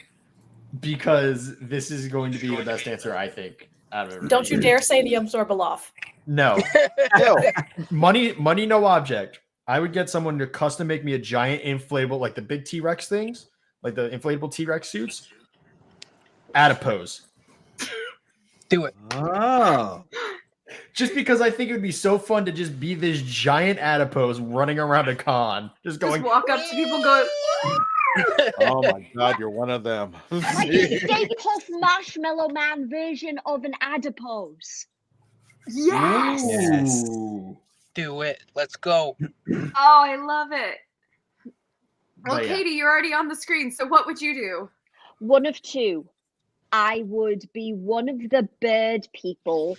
because this is going to be the best answer I think out of everything. Don't you dare say the Absorbaloff. No. Money, no object. I would get someone to custom make me a giant inflatable, like the big T-Rex things, like the inflatable T-Rex suits. Adipose. Do it. Oh. Just because I think it would be so fun to just be this giant adipose running around a con, just going. Just walk up to people, go. Oh my God, you're one of them. Like a Stay Puft Marshmallow Man version of an adipose. Yes. Ooh. Do it. Let's go. Oh, I love it. Well, But yeah. Katie, you're already on the screen. So what would you do? One of two. I would be one of the bird people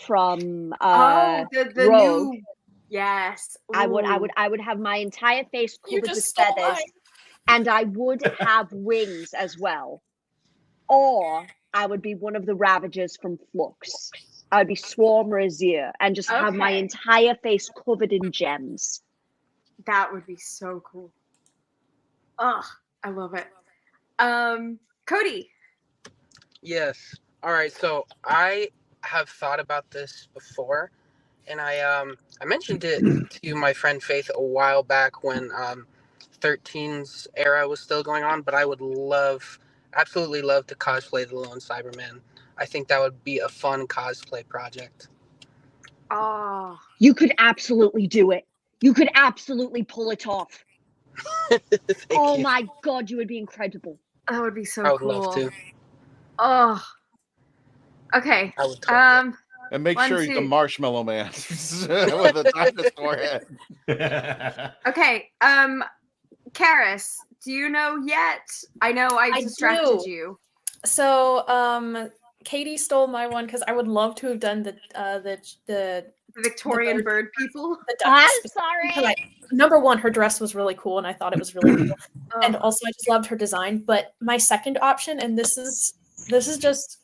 from the Rogue. new. Yes. I would Ooh. have my entire face You covered with just stole feathers, mine. and I would have wings as well. Or I would be one of the Ravagers from Flux. I would be Swarm Razier and just have my Okay. entire face covered in gems. That would be so cool. Ugh, I love it. Cody. Yes. All right. So I have thought about this before, and I mentioned it to my friend Faith a while back when 13's era was still going on. But I would absolutely love to cosplay the Lone Cyberman. I think that would be a fun cosplay project. Oh. You could absolutely do it. You could absolutely pull it off. Oh you. my God, you would be incredible. That would be so I would cool. love to. Oh. Okay. I would totally. And make One, sure he's a two. marshmallow man with a dinosaur head. Okay. Karis, do you know yet? I know I distracted do. you. So, Katie stole my one because I would love to have done the Victorian bird people. The I'm ducks. sorry. Number one, her dress was really cool, and I thought it was really cool. Oh. And also, I just loved her design. But my second option, and this is just,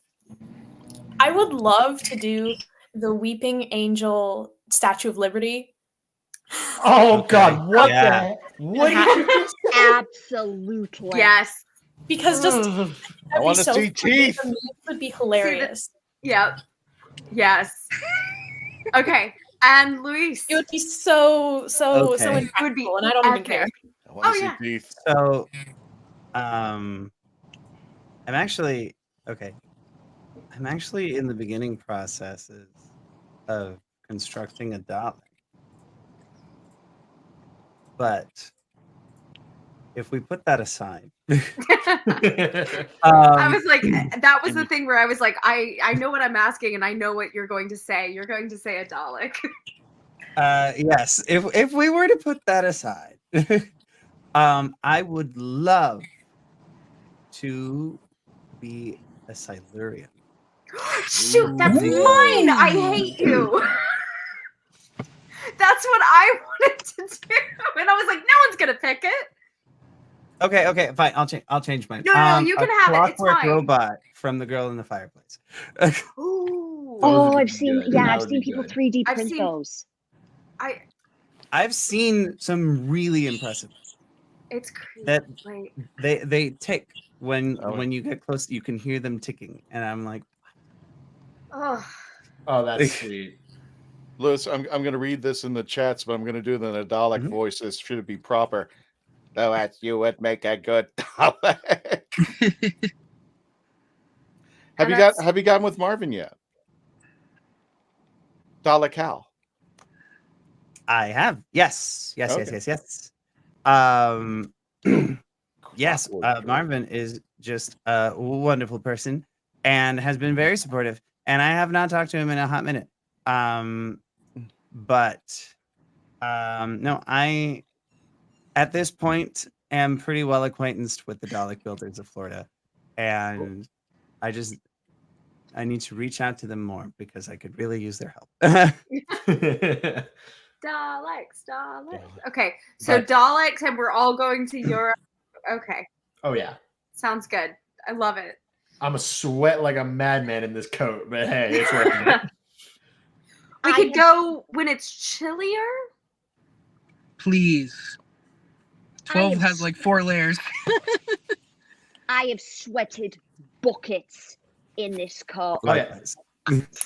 I would love to do the Weeping Angel Statue of Liberty. Oh God! What? Yeah. What? Absolutely. Yes. Because just I want to see teeth. The memes would be hilarious. Yep. Yes. Okay. And Luis. It would be so Okay. impactful, It would be and I don't even epic. care. I want to Oh, see yeah. teeth. So, I'm actually okay. I'm actually in the beginning processes of constructing a Dalek. But if we put that aside, I was like, that was the thing where I was like, I know what I'm asking, and I know what you're going to say. You're going to say a Dalek. yes, if we were to put that aside, I would love to be a Silurian. Shoot, that's mine. I hate you. That's what I wanted to do, and I was like, no one's gonna pick it. Okay, fine. I'll change mine. No, you can have it. It's Clockwork fine. Robot from The Girl in the Fireplace. Ooh. Oh, I've seen. Yeah, I've seen people 3D I've print seen- those. I've seen some really impressive. It's creepy. That Like, they tick when you get close. You can hear them ticking, and I'm like, oh, that's sweet. Lewis, I'm going to read this in the chats, but I'm going to do it in a Dalek voice. This should be proper. Though as you would make a good Dalek. Have you gotten with Marvin yet? DALEKHAL. I have. Yes. Okay. Yes. Yes. Marvin is just a wonderful person and has been very supportive. And I have not talked to him in a hot minute. No, I at this point am pretty well acquainted with the Dalek builders of Florida, and I need to reach out to them more because I could really use their help. Daleks. Okay, so Daleks, and we're all going to Europe. Okay. Oh yeah. Sounds good. I love it. I'm a sweat like a madman in this coat, but hey, it's working. We could go when it's chillier. Please. 12 has like 4 layers. I have sweated buckets in this coat. Likewise.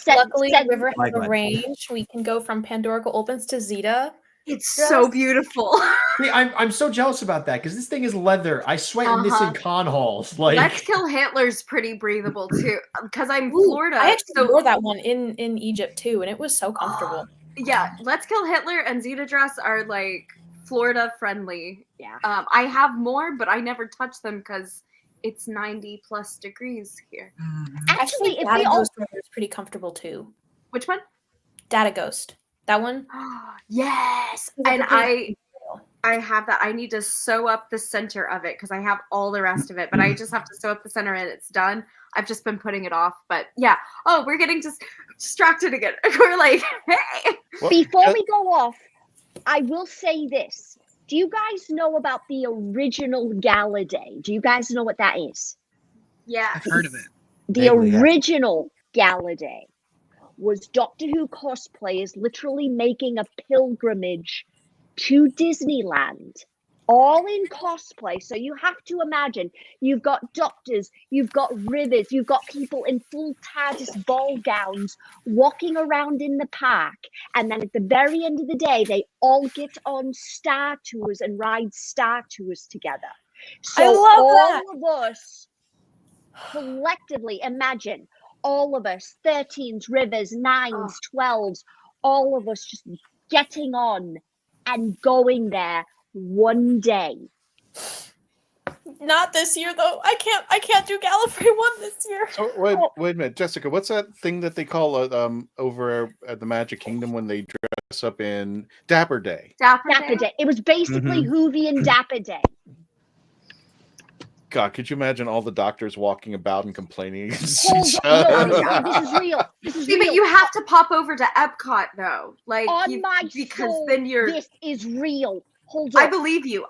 Luckily, River has a Likewise. range. We can go from Pandorical Opens to Zeta. It's so beautiful. See, I'm so jealous about that because this thing is leather. I sweat in this in con halls. Like, Let's Kill Hitler's pretty breathable too, because I'm Florida. I actually wore that one in Egypt too, and it was so comfortable. Yeah, Let's Kill Hitler and Zeta Dress are like Florida friendly. Yeah. I have more, but I never touch them because it's 90+ degrees here. Actually, if Data we all- Ghost weather is pretty comfortable too. Which one? Data Ghost. That one. Yes, and I have that. I need to sew up the center of it because I have all the rest of it, but I just have to sew up the center and it's done. I've just been putting it off, but yeah. Oh, we're getting just distracted again. We're like, hey. Before we go off, I will say this. Do you guys know about the original Gala Day? Do you guys know what that is? Yeah. I've heard of it. The original Gala Day was Doctor Who cosplayers literally making a pilgrimage to Disneyland, all in cosplay. So you have to imagine you've got doctors, you've got Rivers, you've got people in full TARDIS ball gowns walking around in the park. And then at the very end of the day, they all get on Star Tours and ride Star Tours together. So I love that. all of us collectively, imagine all of us, 13s, Rivers, 9s, 12s, all of us just getting on and going there one day. Not this year though. I can't do Gallifrey 1 this year. So wait a minute, Jessica. What's that thing that they call over at the Magic Kingdom when they dress up in Dapper Day? Dapper Day. It was basically Whovian Dapper Day. God, could you imagine all the doctors walking about and complaining against Hold each on, other? no, this is real. This is See, real. but you have to pop over to Epcot though, like On my because soul, then you're. this is real. Hold on. I believe you.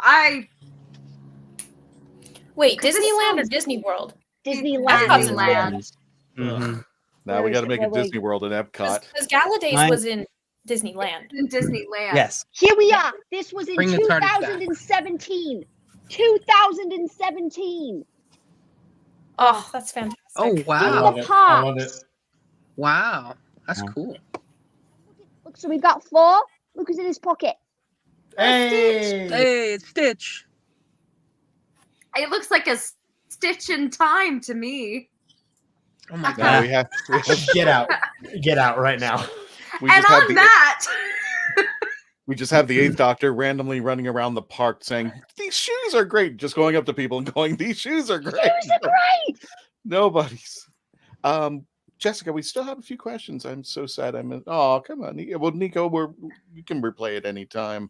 Wait, 'Cause this Disneyland or sounds- Disney World? Disneyland. Disneyland. Now we got to make a Disney World in Epcot. Because Gala Days Mine- was in Disneyland. In Disneyland. Yes. Here we are. This was in Bring the TARDIS back. 2017. 2017. Oh, that's fantastic. Oh, In wow. the I love it. parks. Wow. That's cool. Look, so we've got 4. Look who's in his pocket. Hey. Hey, it's Stitch. It looks like a Stitch in Time to me. Oh my Now god. we have Get out right now. we And just have on the that, we just have the 8th Doctor randomly running around the park saying, "These shoes are great," just going up to people and going, "These shoes are great." Shoes are great. Nobody's. Jessica, we still have a few questions. I'm so sad. Oh, come on. Well, Nico, you can replay it anytime.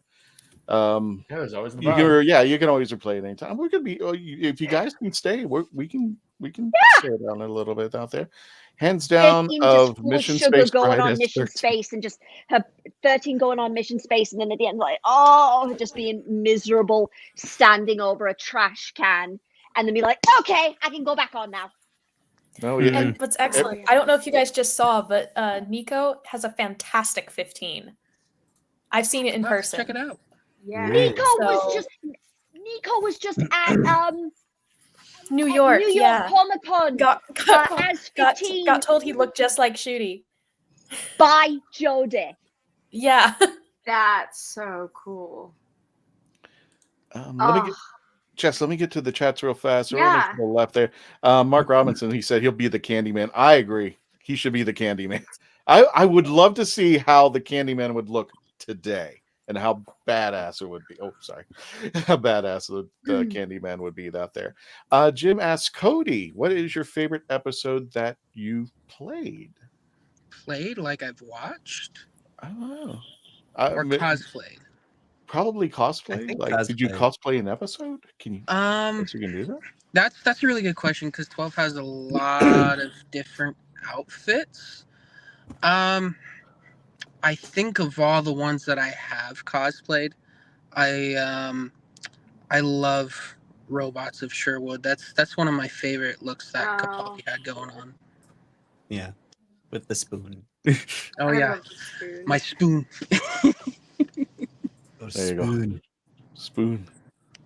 There's always the you bar. can, you can always replay it anytime. We could be, if you guys can stay, we can slow down a little bit out there. Hands down 13 just of full of Mission sugar Space going Bride on as mission 13. space, and just her 13 going on mission space, and then at the end like, oh, just being miserable, standing over a trash can, and then be like, okay, I can go back on now. No, yeah. And what's excellent, I don't know if you guys just saw, but Nico has a fantastic 15. I've seen it in person. Check it out. Yeah. Nico was just at New York, yeah. Comic Con. Got as 15 got told he looked just like Shooty. by Jodie. Yeah. That's so cool. Let me get, Jess, let me get to the chats real fast. Yeah. To the left there. Mark Robinson, he said he'll be the Candyman. I agree. He should be the Candyman. I would love to see how the Candyman would look today and how badass it would be. Oh, sorry. How badass the Candyman would be out there. Jim asks, Cody, what is your favorite episode that you played? Played like I've watched? I don't know. Or cosplayed? Probably cosplay. Like, did you cosplay an episode? Can you? You can do that. That's a really good question because 12 has a lot of different outfits. I think of all the ones that I have cosplayed, I love Robots of Sherwood. That's one of my favorite looks that Capaldi had going on. Yeah, with the spoon. Oh yeah, my spoon. There you go. Spoon.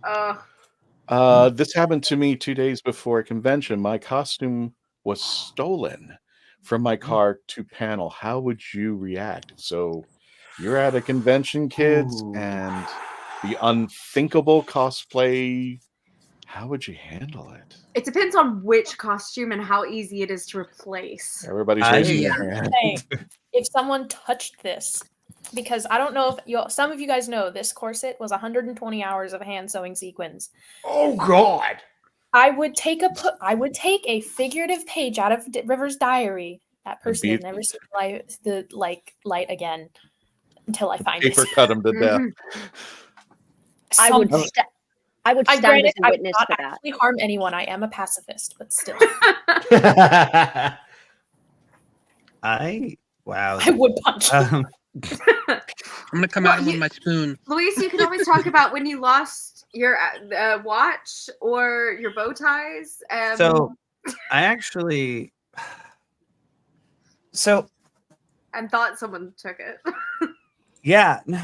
Oh. This happened to me 2 days before a convention. My costume was stolen from my car to panel. How would you react? So you're at a convention, kids, and the unthinkable cosplay. How would you handle it? It depends on which costume and how easy it is to replace. Everybody's raising their hand. If someone touched this, because I don't know if some of you guys know, this corset was 120 hours of hand sewing sequins. Oh God! I would take a figurative page out of River's diary. That person will never see the light again until I find it. Paper cut him to death. I would stand as a witness I would for that. not actually harm anyone. I am a pacifist, but still. I would punch. I'm gonna come at him with my spoon. Luis, you can always talk about when you lost your watch or your bow ties. So I actually and thought someone took it. Yeah, no.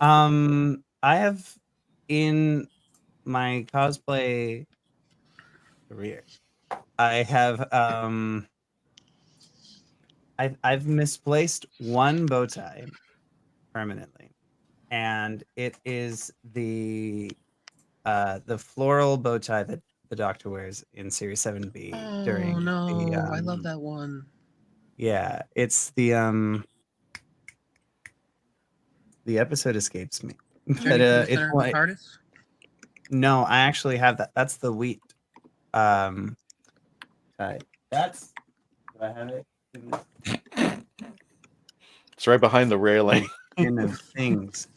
I have in my cosplay career, I have I've misplaced one bow tie permanently, and it is the floral bow tie that the Doctor wears in Series 7B during the I love that one. Yeah, it's the episode escapes me. But it's like, TARDIS? no, I actually have that. That's the wheat. That's do I have it? It's right behind the railing. In the things.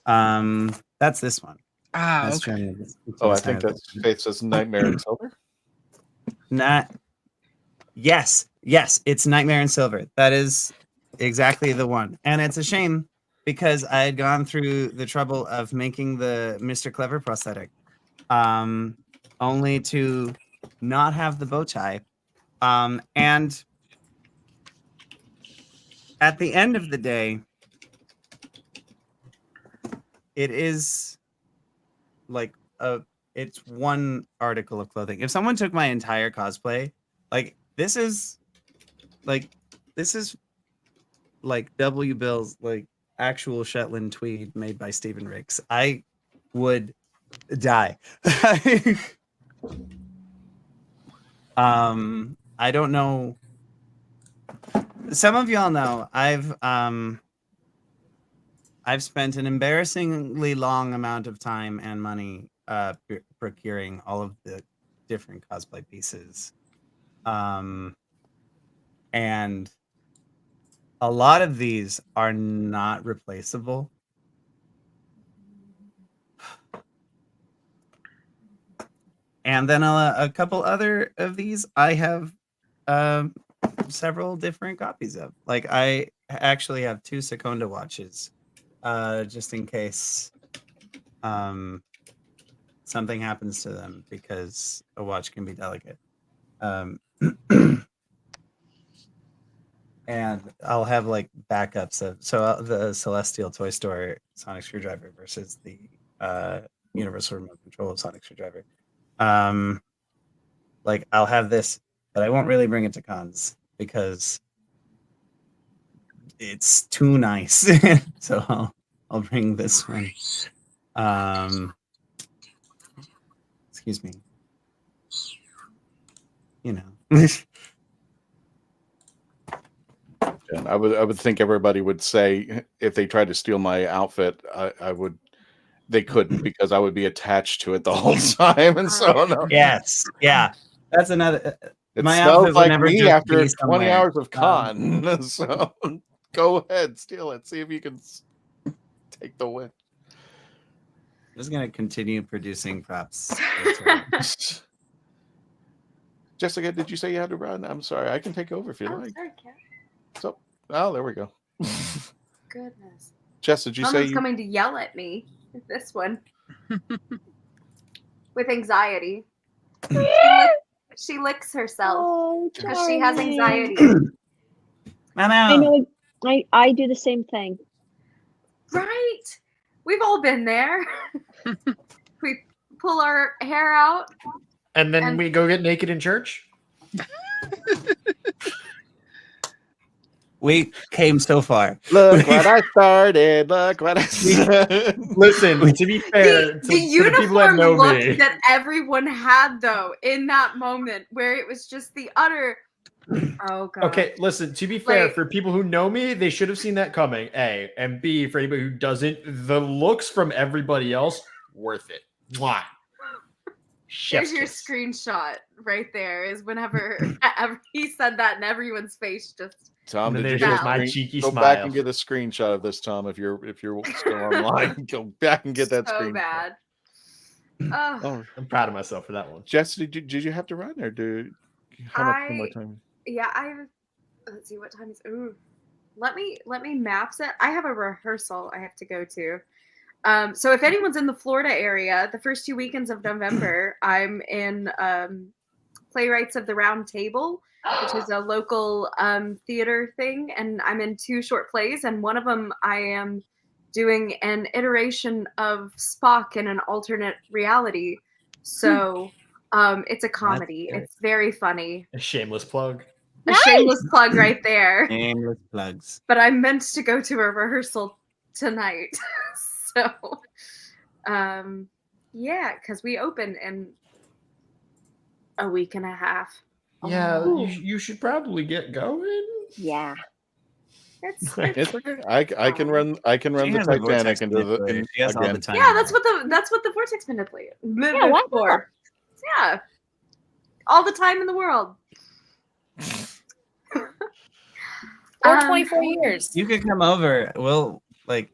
That's this one. That's Okay. I think that's Faith says Nightmare in Silver. Yes, it's Nightmare in Silver. That is exactly the one. And it's a shame because I had gone through the trouble of making the Mr. Clever prosthetic, only to not have the bow tie. And at the end of the day, it is like it's one article of clothing. If someone took my entire cosplay, this is like W. Bill's actual Shetland tweed made by Stephen Ricks, I would die. I don't know. Some of y'all know I've spent an embarrassingly long amount of time and money procuring all of the different cosplay pieces. And a lot of these are not replaceable. And then a couple other of these I have several different copies of. Like I actually have 2 Seconda watches, just in case something happens to them, because a watch can be delicate. And I'll have like backups of the Celestial Toy Store Sonic Screwdriver versus the Universal Remote Control Sonic Screwdriver. Like I'll have this, but I won't really bring it to cons because it's too nice. So I'll bring this one. Excuse me. You know. And I would think everybody would say if they tried to steal my outfit, they couldn't, because I would be attached to it the whole time. And so no. Yes, yeah, that's another. It My smells outfit will like never me just after be 20 somewhere. hours of con. So go ahead, steal it. See if you can take the win. I'm just gonna continue producing props. Jessica, did you say you had to run? I'm sorry. I can take over if you like. Sorry, Kat. So, there we go. Goodness. Jess, did you Someone's say coming to yell at me with this one. With anxiety. She licks herself because she has anxiety. I know. I do the same thing. Right? We've all been there. We pull our hair out. And then we go get naked in church? We came so far. Look what I started. Look what I started. Listen, to be fair, The to the people that uniform know look me. that everyone had, though, in that moment, where it was just the utter. Oh god. Okay, listen, to be fair, Like- for people who know me, they should have seen that coming, A. And B, for anybody who doesn't, the looks from everybody else, worth it. Mwah. There's Chef's your kiss. screenshot right there. Is whenever he said that, and everyone's face just. Tom, And did you there's get my screen- cheeky go smile. back and get a screenshot of this, Tom? If you're still online, go back and get that So screen. bad. Oh, I'm proud of myself for that one. Jess, did you have to run, or how much more time? Yeah, I have. Let's see what time is. Ooh, let me maps it. I have a rehearsal I have to go to. So if anyone's in the Florida area, the first 2 weekends of November, I'm in Playwrights of the Round Table, which is a local theater thing, and I'm in 2 short plays, and one of them I am doing an iteration of Spock in an alternate reality. So it's a comedy. It's very funny. A shameless plug. A shameless plug right there. Shameless plugs. But I'm meant to go to a rehearsal tonight. So, yeah, because we open in a week and a half. Yeah, Oh. you should probably get going. Yeah. It's It's okay. I can run. I can run She the has a Titanic vortex into the manipulator. She has all the again. time. yeah, that's what the vortex manipulator. Yeah, why not? Yeah, all the time in the world. Or 24 years. You could come over. We'll like.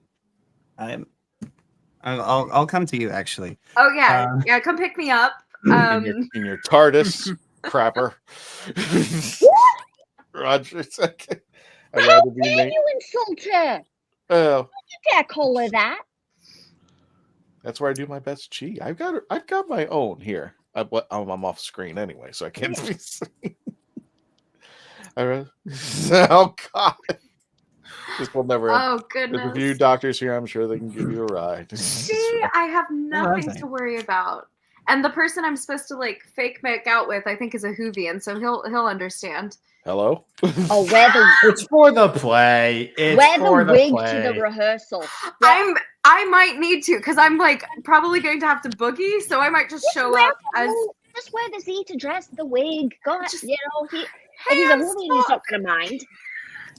I'll come to you actually. Oh yeah, yeah. Come pick me up. In your TARDIS, crapper. Roger, second. I'd How rather be dare made. you insult her? Oh, You dare call her that? that's where I do my best chi. I've got my own here. I'm off screen anyway, so I can't be seen. Oh God. This will never end. Oh There's a goodness. few doctors here. I'm sure they can give you a ride. See, I have nothing that's to worry about. And the person I'm supposed to like fake make out with, I think, is a Whovian, so he'll understand. Hello? Oh, wear the It's for the play. It's wear for the wig play. to the rehearsal. I might need to, because I'm like probably going to have to boogie, so I might just show up as Just wear the Zeta dress, the wig. Go ahead. Just- You know, if he's a movie, he's not gonna mind.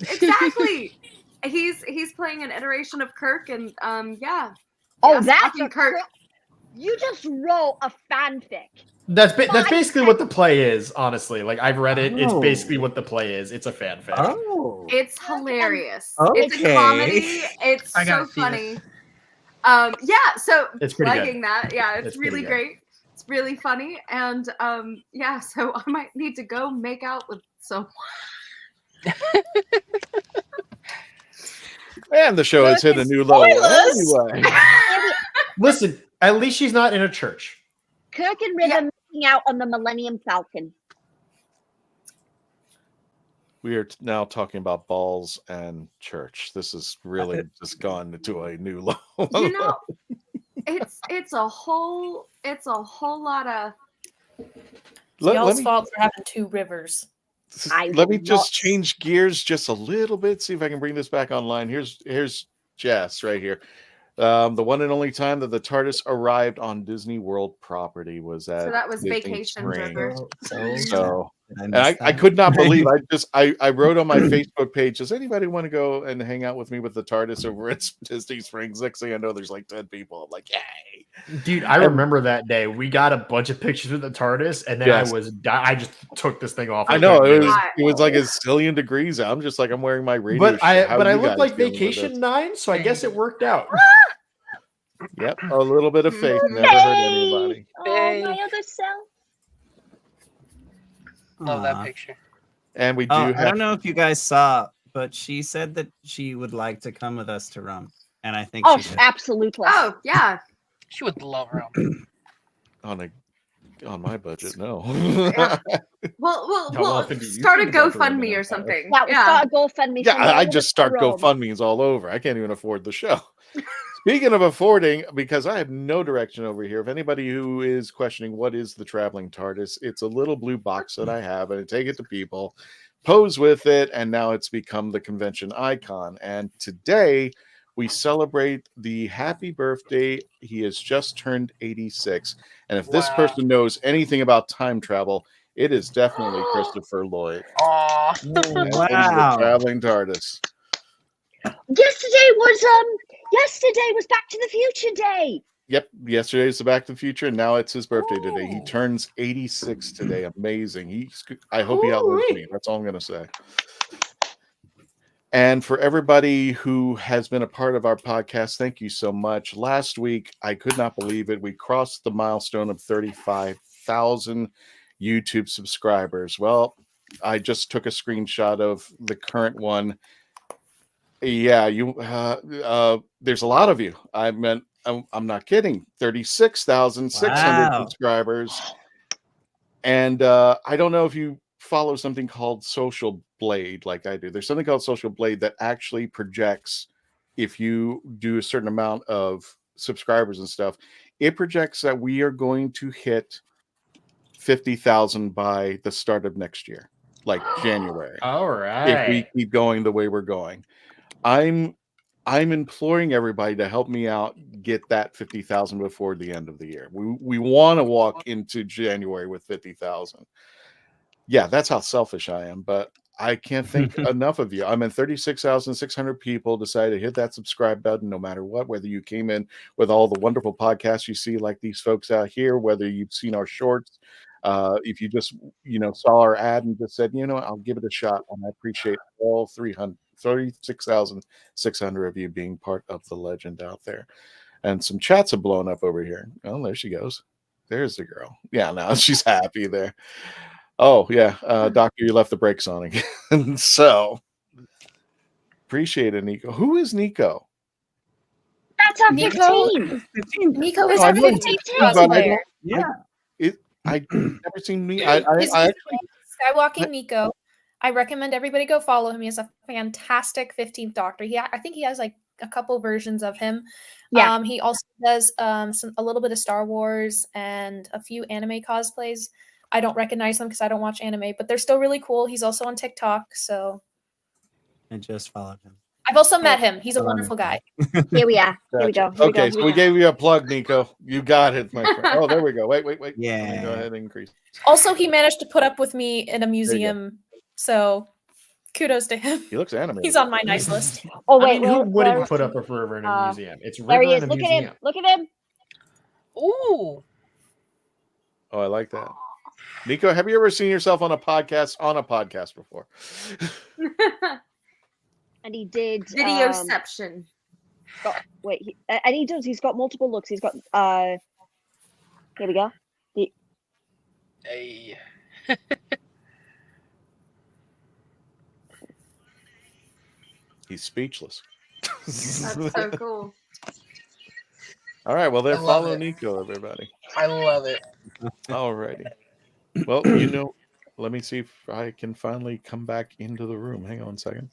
exactly. He's playing an iteration of Kirk, and yeah. Oh, Yes, that's fucking a Kirk. You just wrote a fanfic. That's basically what the play is, honestly. Like, I've read it. It's Oh. basically what the play is. It's a fanfic. Oh. It's hilarious. Okay. It's a comedy. It's I so gotta see funny. this. Yeah, so It's pretty good. plugging that. Yeah, it's It's really pretty good. great. It's really funny, and yeah, so I might need to go make out with someone. And the show has hit a new low. Anyway. Listen, at least she's not in a church. Kirk and River making out on the Millennium Falcon. We are now talking about balls and church. This has really just gone to a new low. You know, it's a whole lot of. Y'all's fault for having two rivers. Let me just change gears just a little bit. See if I can bring this back online. Here's Jess right here. The one and only time that the TARDIS arrived on Disney World property was at. So that was Disney Vacation Springs. River. And I could not believe I wrote on my Facebook page, does anybody want to go and hang out with me with the TARDIS over at Disney Springs? Next thing I know, there's like 10 people. I'm like, yay. Dude, I remember that day. We got a bunch of pictures with the TARDIS, and then I just took this thing off. I know it was like a zillion degrees out. I'm just like, I'm wearing my radio. But I looked like Vacation 9, so I guess it worked out. Yep, a little bit of faith never hurt anybody. Oh, my other self. Love that picture. And we do. I don't know if you guys saw, but she said that she would like to come with us to Rum, and I think. Oh, she did. absolutely. Oh, yeah. She would love Rum. On my budget, no. Well, start a GoFundMe or something. Yeah, we'll start a GoFundMe. Yeah, I just start GoFundMe's all over. I can't even afford the show. Speaking of affording, because I have no direction over here, if anybody who is questioning what is the Traveling TARDIS, it's a little blue box that I have, and I take it to people, pose with it, and now it's become the convention icon. And today we celebrate the happy birthday. He has just turned 86. And if this person knows anything about time travel, it is definitely Christopher Lloyd. Aww. The Traveling TARDIS. Yesterday was Back to the Future Day. Yep, yesterday's the Back to the Future, and now it's his birthday today. He turns 86 today. Amazing. I hope he outlives me. That's all I'm going to say. And for everybody who has been a part of our podcast, thank you so much. Last week, I could not believe it. We crossed the milestone of 35,000 YouTube subscribers. Well, I just took a screenshot of the current one. Yeah, there's a lot of you. I'm not kidding. 36,600 subscribers. And I don't know if you follow something called Social Blade like I do. There's something called Social Blade that actually projects, if you do a certain amount of subscribers and stuff, it projects that we are going to hit 50,000 by the start of next year, like January. All right. If we keep going the way we're going. I'm imploring everybody to help me out, get that 50,000 before the end of the year. We want to walk into January with 50,000. Yeah, that's how selfish I am, but I can't think enough of you. I'm in 36,600 people decided to hit that subscribe button no matter what, whether you came in with all the wonderful podcasts you see like these folks out here, whether you've seen our shorts, if you just, saw our ad and just said, I'll give it a shot. And I appreciate all 36,600 of you being part of the legend out there. And some chats have blown up over here. Oh, there she goes. There's the girl. Yeah, now she's happy there. Oh, yeah. Doctor, you left the brakes on again. So appreciate it, Nico. Who is Nico? That's our 15. Nico is our 15th cosplayer. Yeah. I never seen me. Skywalking Nico. I recommend everybody go follow him. He has a fantastic 15th Doctor. I think he has like a couple versions of him. Yeah. He also does a little bit of Star Wars and a few anime cosplays. I don't recognize them because I don't watch anime, but they're still really cool. He's also on TikTok, so I just followed him. I've also met him. He's a wonderful guy. Here we are. Here we go. Okay, so we gave you a plug, Nico. You got it, my friend. Oh, there we go. Wait. Yeah. Let me go ahead and increase. Also, he managed to put up with me in a museum, so kudos to him. He looks animated. He's on my nice list. Oh wait, who wouldn't put up a River in a museum? It's River there he is. in a Look at museum. him. Look at him. Ooh. Oh, I like that. Nico, have you ever seen yourself on a podcast before? And he did Videoception. and he does. He's got multiple looks. He's got here we go. Hey. He's speechless. That's so cool. All right, well, I then love follow it. Nico, everybody. I love it. All righty. Well, let me see if I can finally come back into the room. Hang on a second.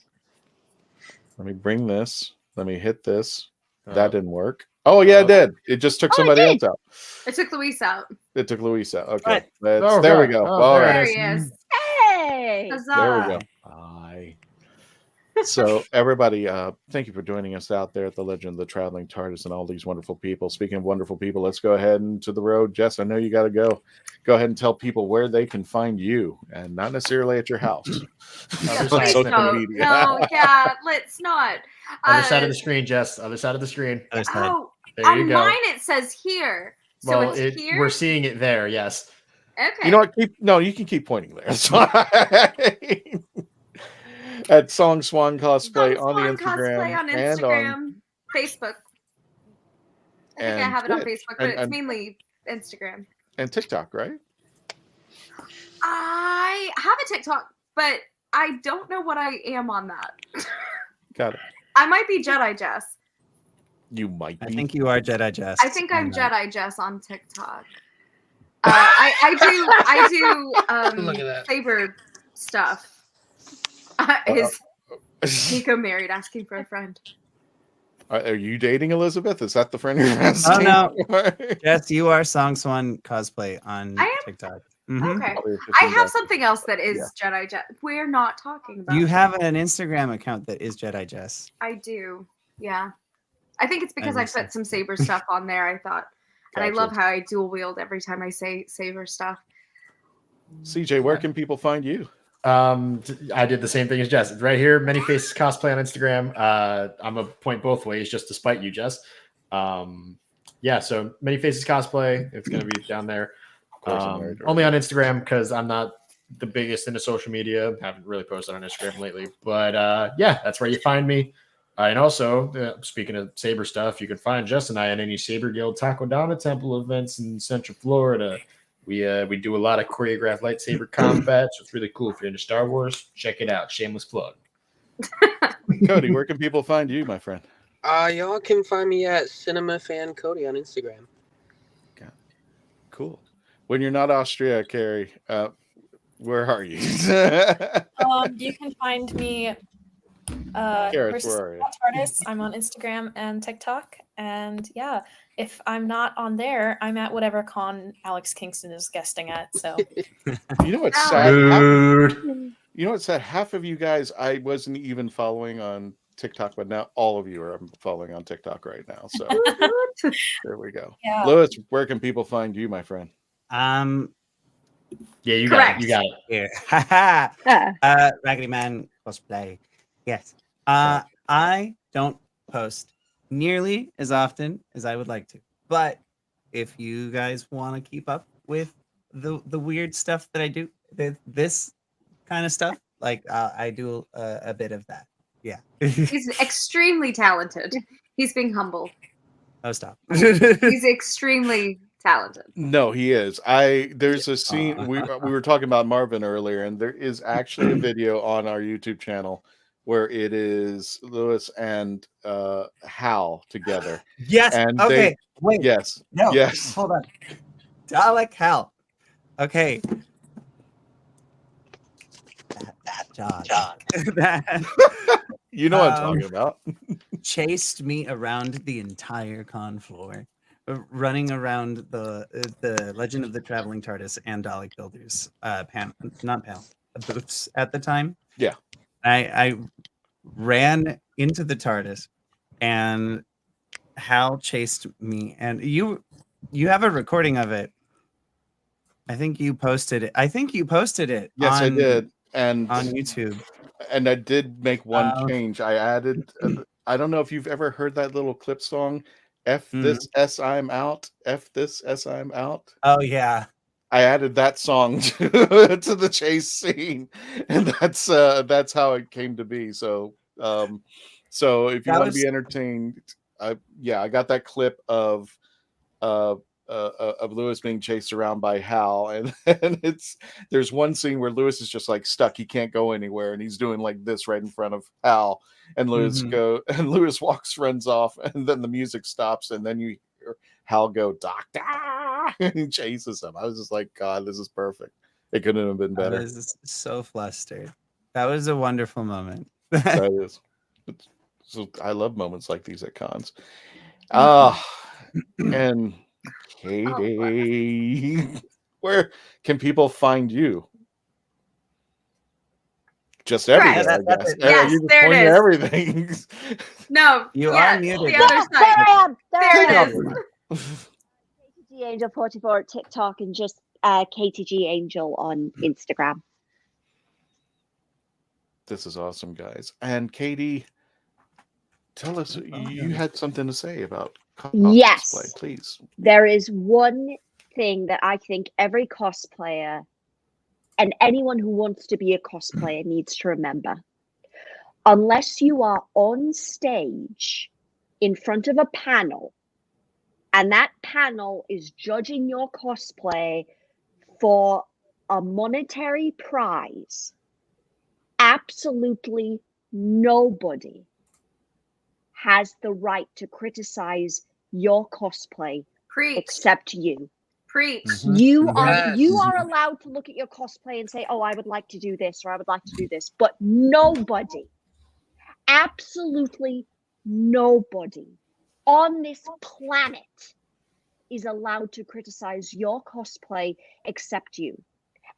Let me bring this. Let me hit this. That didn't work. Oh, yeah, it did. It just took somebody else out. I took Luis out. It took Luis out. Okay. Right. There we go. All There right. he is. Hey! Huzzah. There we go. Bye. So, everybody, thank you for joining us out there at the Legend of the Traveling TARDIS and all these wonderful people. Speaking of wonderful people, let's go ahead and to the road. Jess, I know you got to go. Go ahead and tell people where they can find you, and not necessarily at your house. Yeah, please don't. No, yeah, let's not. Other side of the screen, Jess. Other side of the screen. Other side. Oh, There you on go. mine it says here. So Well, it's here? we're seeing it there. Yes. Okay. You know what? You can keep pointing there. It's fine. At Song Swan Cosplay on the Instagram, Cosplay on and Instagram, on Facebook. I think I and have it on Twitch, Facebook, but it's and mainly Instagram. and TikTok, right? I have a TikTok, but I don't know what I am on that. Got it. I might be Jedi Jess. You might be. I think you are Jedi Jess. I think I'm Jedi Jess on TikTok. I do Look at that. saber stuff. Is Nico married? Asking for a friend. Are you dating Elizabeth? Is that the friend you're asking? Oh no, Jess, you are Song Swan Cosplay on I am? TikTok. Okay. I have something else that is Jedi Jess. We're not talking about. You have an Instagram account that is Jedi Jess. I do. Yeah. I think it's because I understand. put some saber stuff on there. I thought, and I Gotcha. love how I dual wield every time I say saber stuff. CJ, where can people find you? I did the same thing as Jess. It's right here, Many Faces Cosplay on Instagram. I'm gonna point both ways just to spite you, Jess. Yeah, so Many Faces Cosplay. It's gonna be down there. Of course, I'm married, Only on Instagram because I'm not the biggest into social media. Haven't really posted on Instagram lately, but yeah, that's where you find me. And also, speaking of saber stuff, you can find Jess and I at any Saber Guild Taquadonna Temple events in Central Florida. We do a lot of choreographed lightsaber combat, so it's really cool if you're into Star Wars. Check it out. Shameless plug. Cody, where can people find you, my friend? Y'all can find me at Cinema Fan Cody on Instagram. Cool. When you're not Austria, Carrie, where are you? You can find me Karis, where are you? TARDIS. I'm on Instagram and TikTok. And yeah, if I'm not on there, I'm at whatever con Alex Kingston is guesting at. So You know what's sad? You know what's sad? Half of you guys I wasn't even following on TikTok, but now all of you are following on TikTok right now. So there we go. Yeah. Lewis, where can people find you, my friend? Yeah, you Correct. got it. You got it. Yeah. Raggedy Man Cosplay. Yes. I don't post nearly as often as I would like to. But if you guys want to keep up with the weird stuff that I do, this kind of stuff, like I do a bit of that. Yeah. He's extremely talented. He's being humble. Oh, stop. He's extremely talented. No, he is. There's a scene we were talking about Marvin earlier, and there is actually a video on our YouTube channel where it is Lewis and Hal together. Yes. And okay. Wait. Yes. No. Yes. Hold on. DALEKHAL. Okay. That John. That, You know what I'm talking about. Chased me around the entire con floor, running around the Legend of the Traveling TARDIS and Dalek Builders booths at the time. Yeah. I ran into the TARDIS, and Hal chased me. And you have a recording of it. I think you posted it. Yes, I did. And on YouTube. And I did make one change. I added. I don't know if you've ever heard that little clip song. F this S I'm out. F this S I'm out. Oh yeah. I added that song to the chase scene, and that's how it came to be. So so if you want to be entertained, I got that clip of of Lewis being chased around by Hal, and there's one scene where Lewis is just like stuck; he can't go anywhere, and he's doing like this right in front of Hal, and Lewis runs off, and then the music stops, and then you hear Hal go "Doctor," and he chases him. I was just like, God, this is perfect. It couldn't have been better. I was so flustered. That was a wonderful moment. That is. So I love moments like these at cons. And Katie, where can people find you? Just everywhere, I guess. Yes, You just there point it to is. everything. No, You yeah, are muted. The other There side. I am. There it is. KTG Angel 44 at TikTok and just KTG Angel on Instagram. This is awesome, guys. And Katie, tell us, you had something to say about Yes. cosplay, please. There is one thing that I think every cosplayer and anyone who wants to be a cosplayer needs to remember. Unless you are on stage in front of a panel, and that panel is judging your cosplay for a monetary prize, absolutely nobody has the right to criticize your cosplay except you. Preach. You are allowed to look at your cosplay and say, oh, I would like to do this or I would like to do this, but nobody, absolutely nobody on this planet is allowed to criticize your cosplay except you.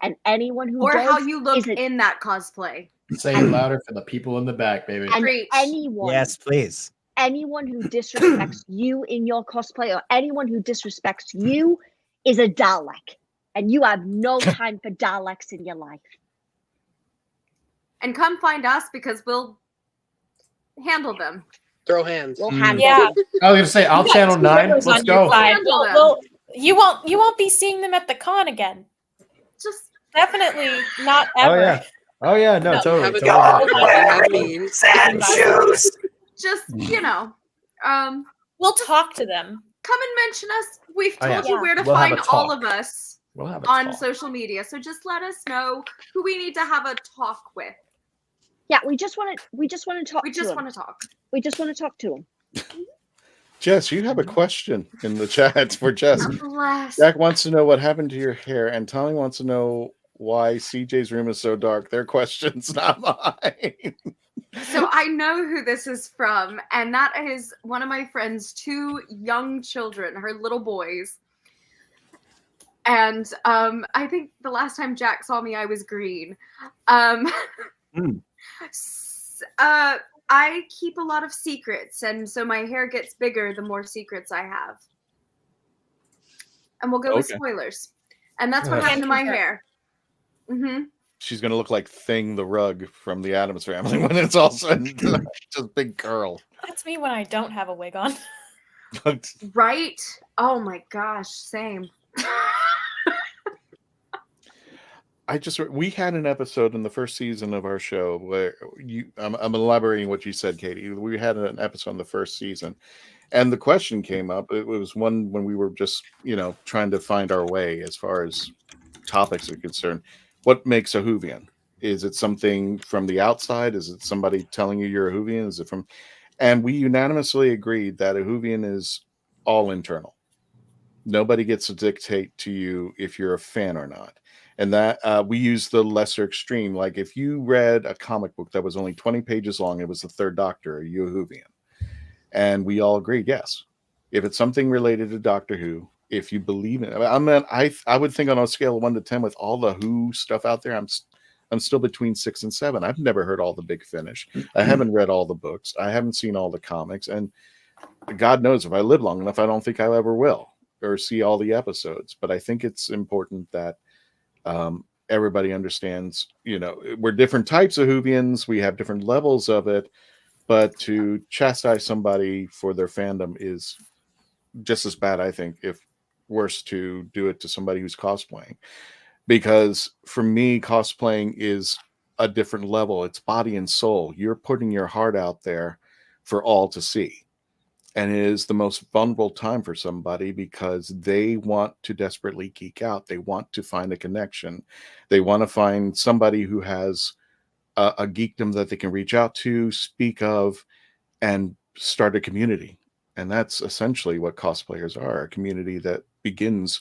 And anyone who Or does how you look in that cosplay. Say it louder for the people in the back, baby. And anyone, Yes, please. anyone who disrespects you in your cosplay or anyone who disrespects you is a Dalek. And you have no time for Daleks in your life. And come find us because we'll handle them. Throw hands. We'll handle Yeah. them. I was gonna say I'll channel 9. Let's go. Well, you won't be seeing them at the con again. Just definitely not ever. Oh yeah, no, totally. Sand shoes. Just, we'll talk to them. Come and mention us. We've Oh, yeah. told you where to We'll have find a all talk. of us We'll have a on talk. social media. So just let us know who we need to have a talk with. Yeah, we just want to talk. We just want to talk. We just want to talk to him. Jess, you have a question in the chat for Jess. Bless. Jack wants to know what happened to your hair, and Tommy wants to know why CJ's room is so dark. Their questions, not mine. So I know who this is from, and that is one of my friend's 2 young children, her little boys. And I think the last time Jack saw me, I was green. I keep a lot of secrets, and so my hair gets bigger the more secrets I have. And we'll go with spoilers. And that's what happened to my hair. Mm-hmm. She's gonna look like Thing the Rug from the Addams Family when it's all sudden just big curl. That's me when I don't have a wig on. Right? Oh my gosh, same. We had an episode in the first season of our show where I'm elaborating what you said, Katie. We had an episode in the first season, and the question came up. It was one when we were just, trying to find our way as far as topics are concerned. What makes a Whovian? Is it something from the outside? Is it somebody telling you you're a Whovian? Is it from? And we unanimously agreed that a Whovian is all internal. Nobody gets to dictate to you if you're a fan or not. And that we use the lesser extreme. Like if you read a comic book that was only 20 pages long, it was the Third Doctor, are you a Whovian? And we all agreed, yes. If it's something related to Doctor Who, if you believe in it, I would think on a scale of 1 to 10 with all the Who stuff out there, I'm still between 6 and 7. I've never heard all the Big Finish. I haven't read all the books. I haven't seen all the comics. And God knows if I live long enough, I don't think I ever will or see all the episodes. But I think it's important that everybody understands, we're different types of Whovians. We have different levels of it. But to chastise somebody for their fandom is just as bad, I think, if worse to do it to somebody who's cosplaying. Because for me, cosplaying is a different level. It's body and soul. You're putting your heart out there for all to see. and it is the most vulnerable time for somebody because they want to desperately geek out. They want to find a connection. They want to find somebody who has a geekdom that they can reach out to, speak of, and start a community. And that's essentially what cosplayers are, a community that begins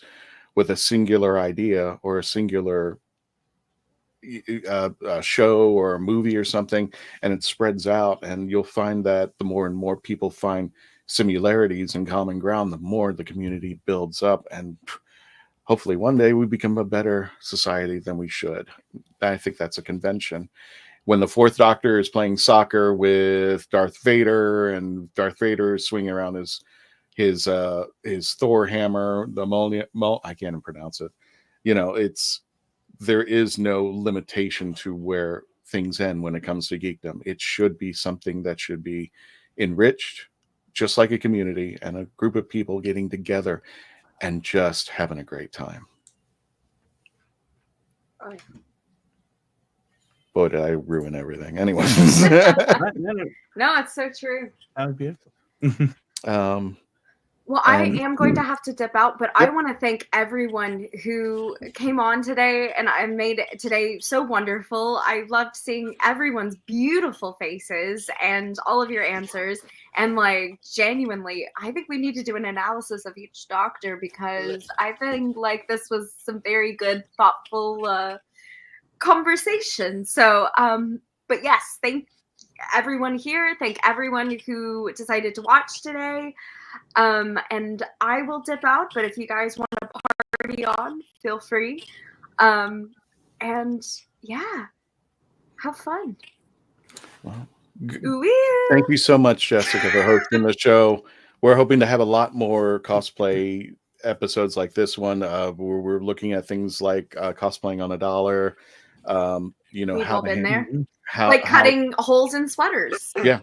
with a singular idea or a singular show or a movie or something, and it spreads out, and you'll find that the more and more people find similarities and common ground, the more the community builds up, and hopefully one day we become a better society than we should. I think that's a convention. When the Fourth Doctor is playing soccer with Darth Vader, and Darth Vader is swinging around his Thor hammer, the Mjolnir, I can't even pronounce it. You know, there is no limitation to where things end when it comes to geekdom. It should be something that should be enriched, just like a community and a group of people getting together and just having a great time. Oh. Boy, did I ruin everything. Anyway. No, it's so true. That was beautiful. Well, I am going to have to dip out, but I want to thank everyone who came on today, and I made today so wonderful. I loved seeing everyone's beautiful faces and all of your answers. And like, genuinely, I think we need to do an analysis of each doctor, because I think like this was some very good, thoughtful conversation. So, but yes, thank everyone here. Thank everyone who decided to watch today. And I will dip out, but if you guys want to party on, feel free. And yeah, have fun. Wow. Ooh-wee. Thank you so much, Jessica, for hosting the show. We're hoping to have a lot more cosplay episodes like this one. We're looking at things like cosplaying on $1. You know, We've how all to been handle- there. Like cutting holes in sweaters. Yeah.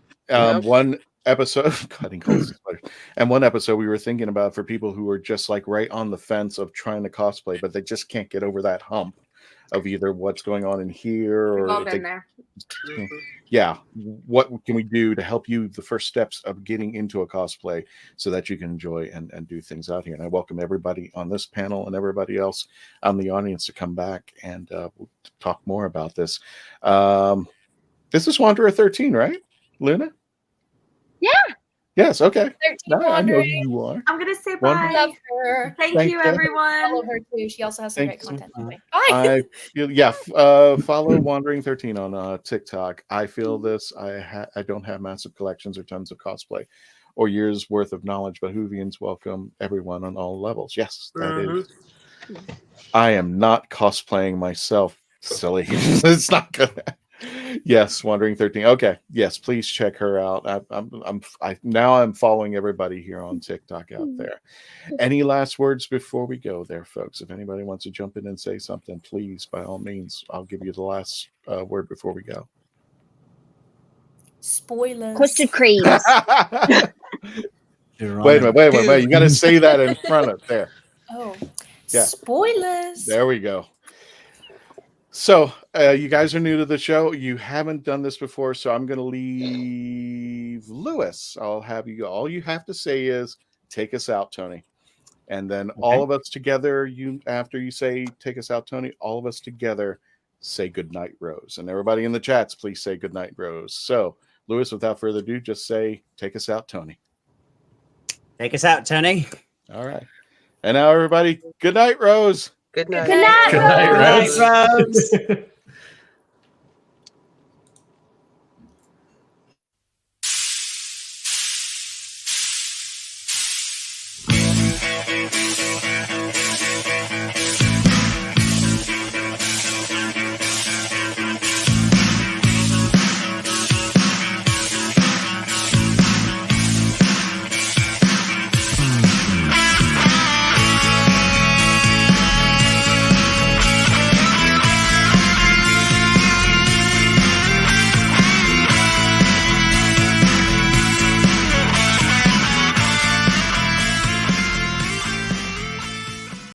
One episode cutting holes in sweaters. And one episode we were thinking about for people who are just like right on the fence of trying to cosplay, but they just can't get over that hump of either what's going on in here or We've all if been they- there. Yeah, what can we do to help you the first steps of getting into a cosplay so that you can enjoy and do things out here? And I welcome everybody on this panel and everybody else on the audience to come back and we'll talk more about this. This is Wanderer 13, right, Luna? Yeah. Yes, okay. 13 Now I know who wandering. you are. I'm gonna say Wonder- bye. Love her. Thank you, you. everyone. Follow her too. She also has some Thank great content. you. Anyway. Bye. Follow Wandering 13 on TikTok. I feel this. I don't have massive collections or tons of cosplay or years worth of knowledge, but Whovians welcome everyone on all levels. Yes, that is. I am not cosplaying myself, silly. It's not good. Yes, Wandering 13. Okay, yes, please check her out. I'm following everybody here on TikTok out there. Any last words before we go there, folks? If anybody wants to jump in and say something, please, by all means, I'll give you the last word before we go. Spoilers. Custard creams. Wait a minute. You got to say that in front of there. Oh, Yeah. spoilers. There we go. So, you guys are new to the show. You haven't done this before, so I'm going to leave Lewis. I'll have you. All you have to say is, "Take us out, Tony," and then all of us together. After you say, "Take us out, Tony," all of us together say "Good night, Rose," and everybody in the chats, please say "Good night, Rose." So, Lewis, without further ado, just say, "Take us out, Tony." Take us out, Tony. All right, and now everybody, good night, Rose. Good night. Good night, Good night, Rose. Rose. Rose.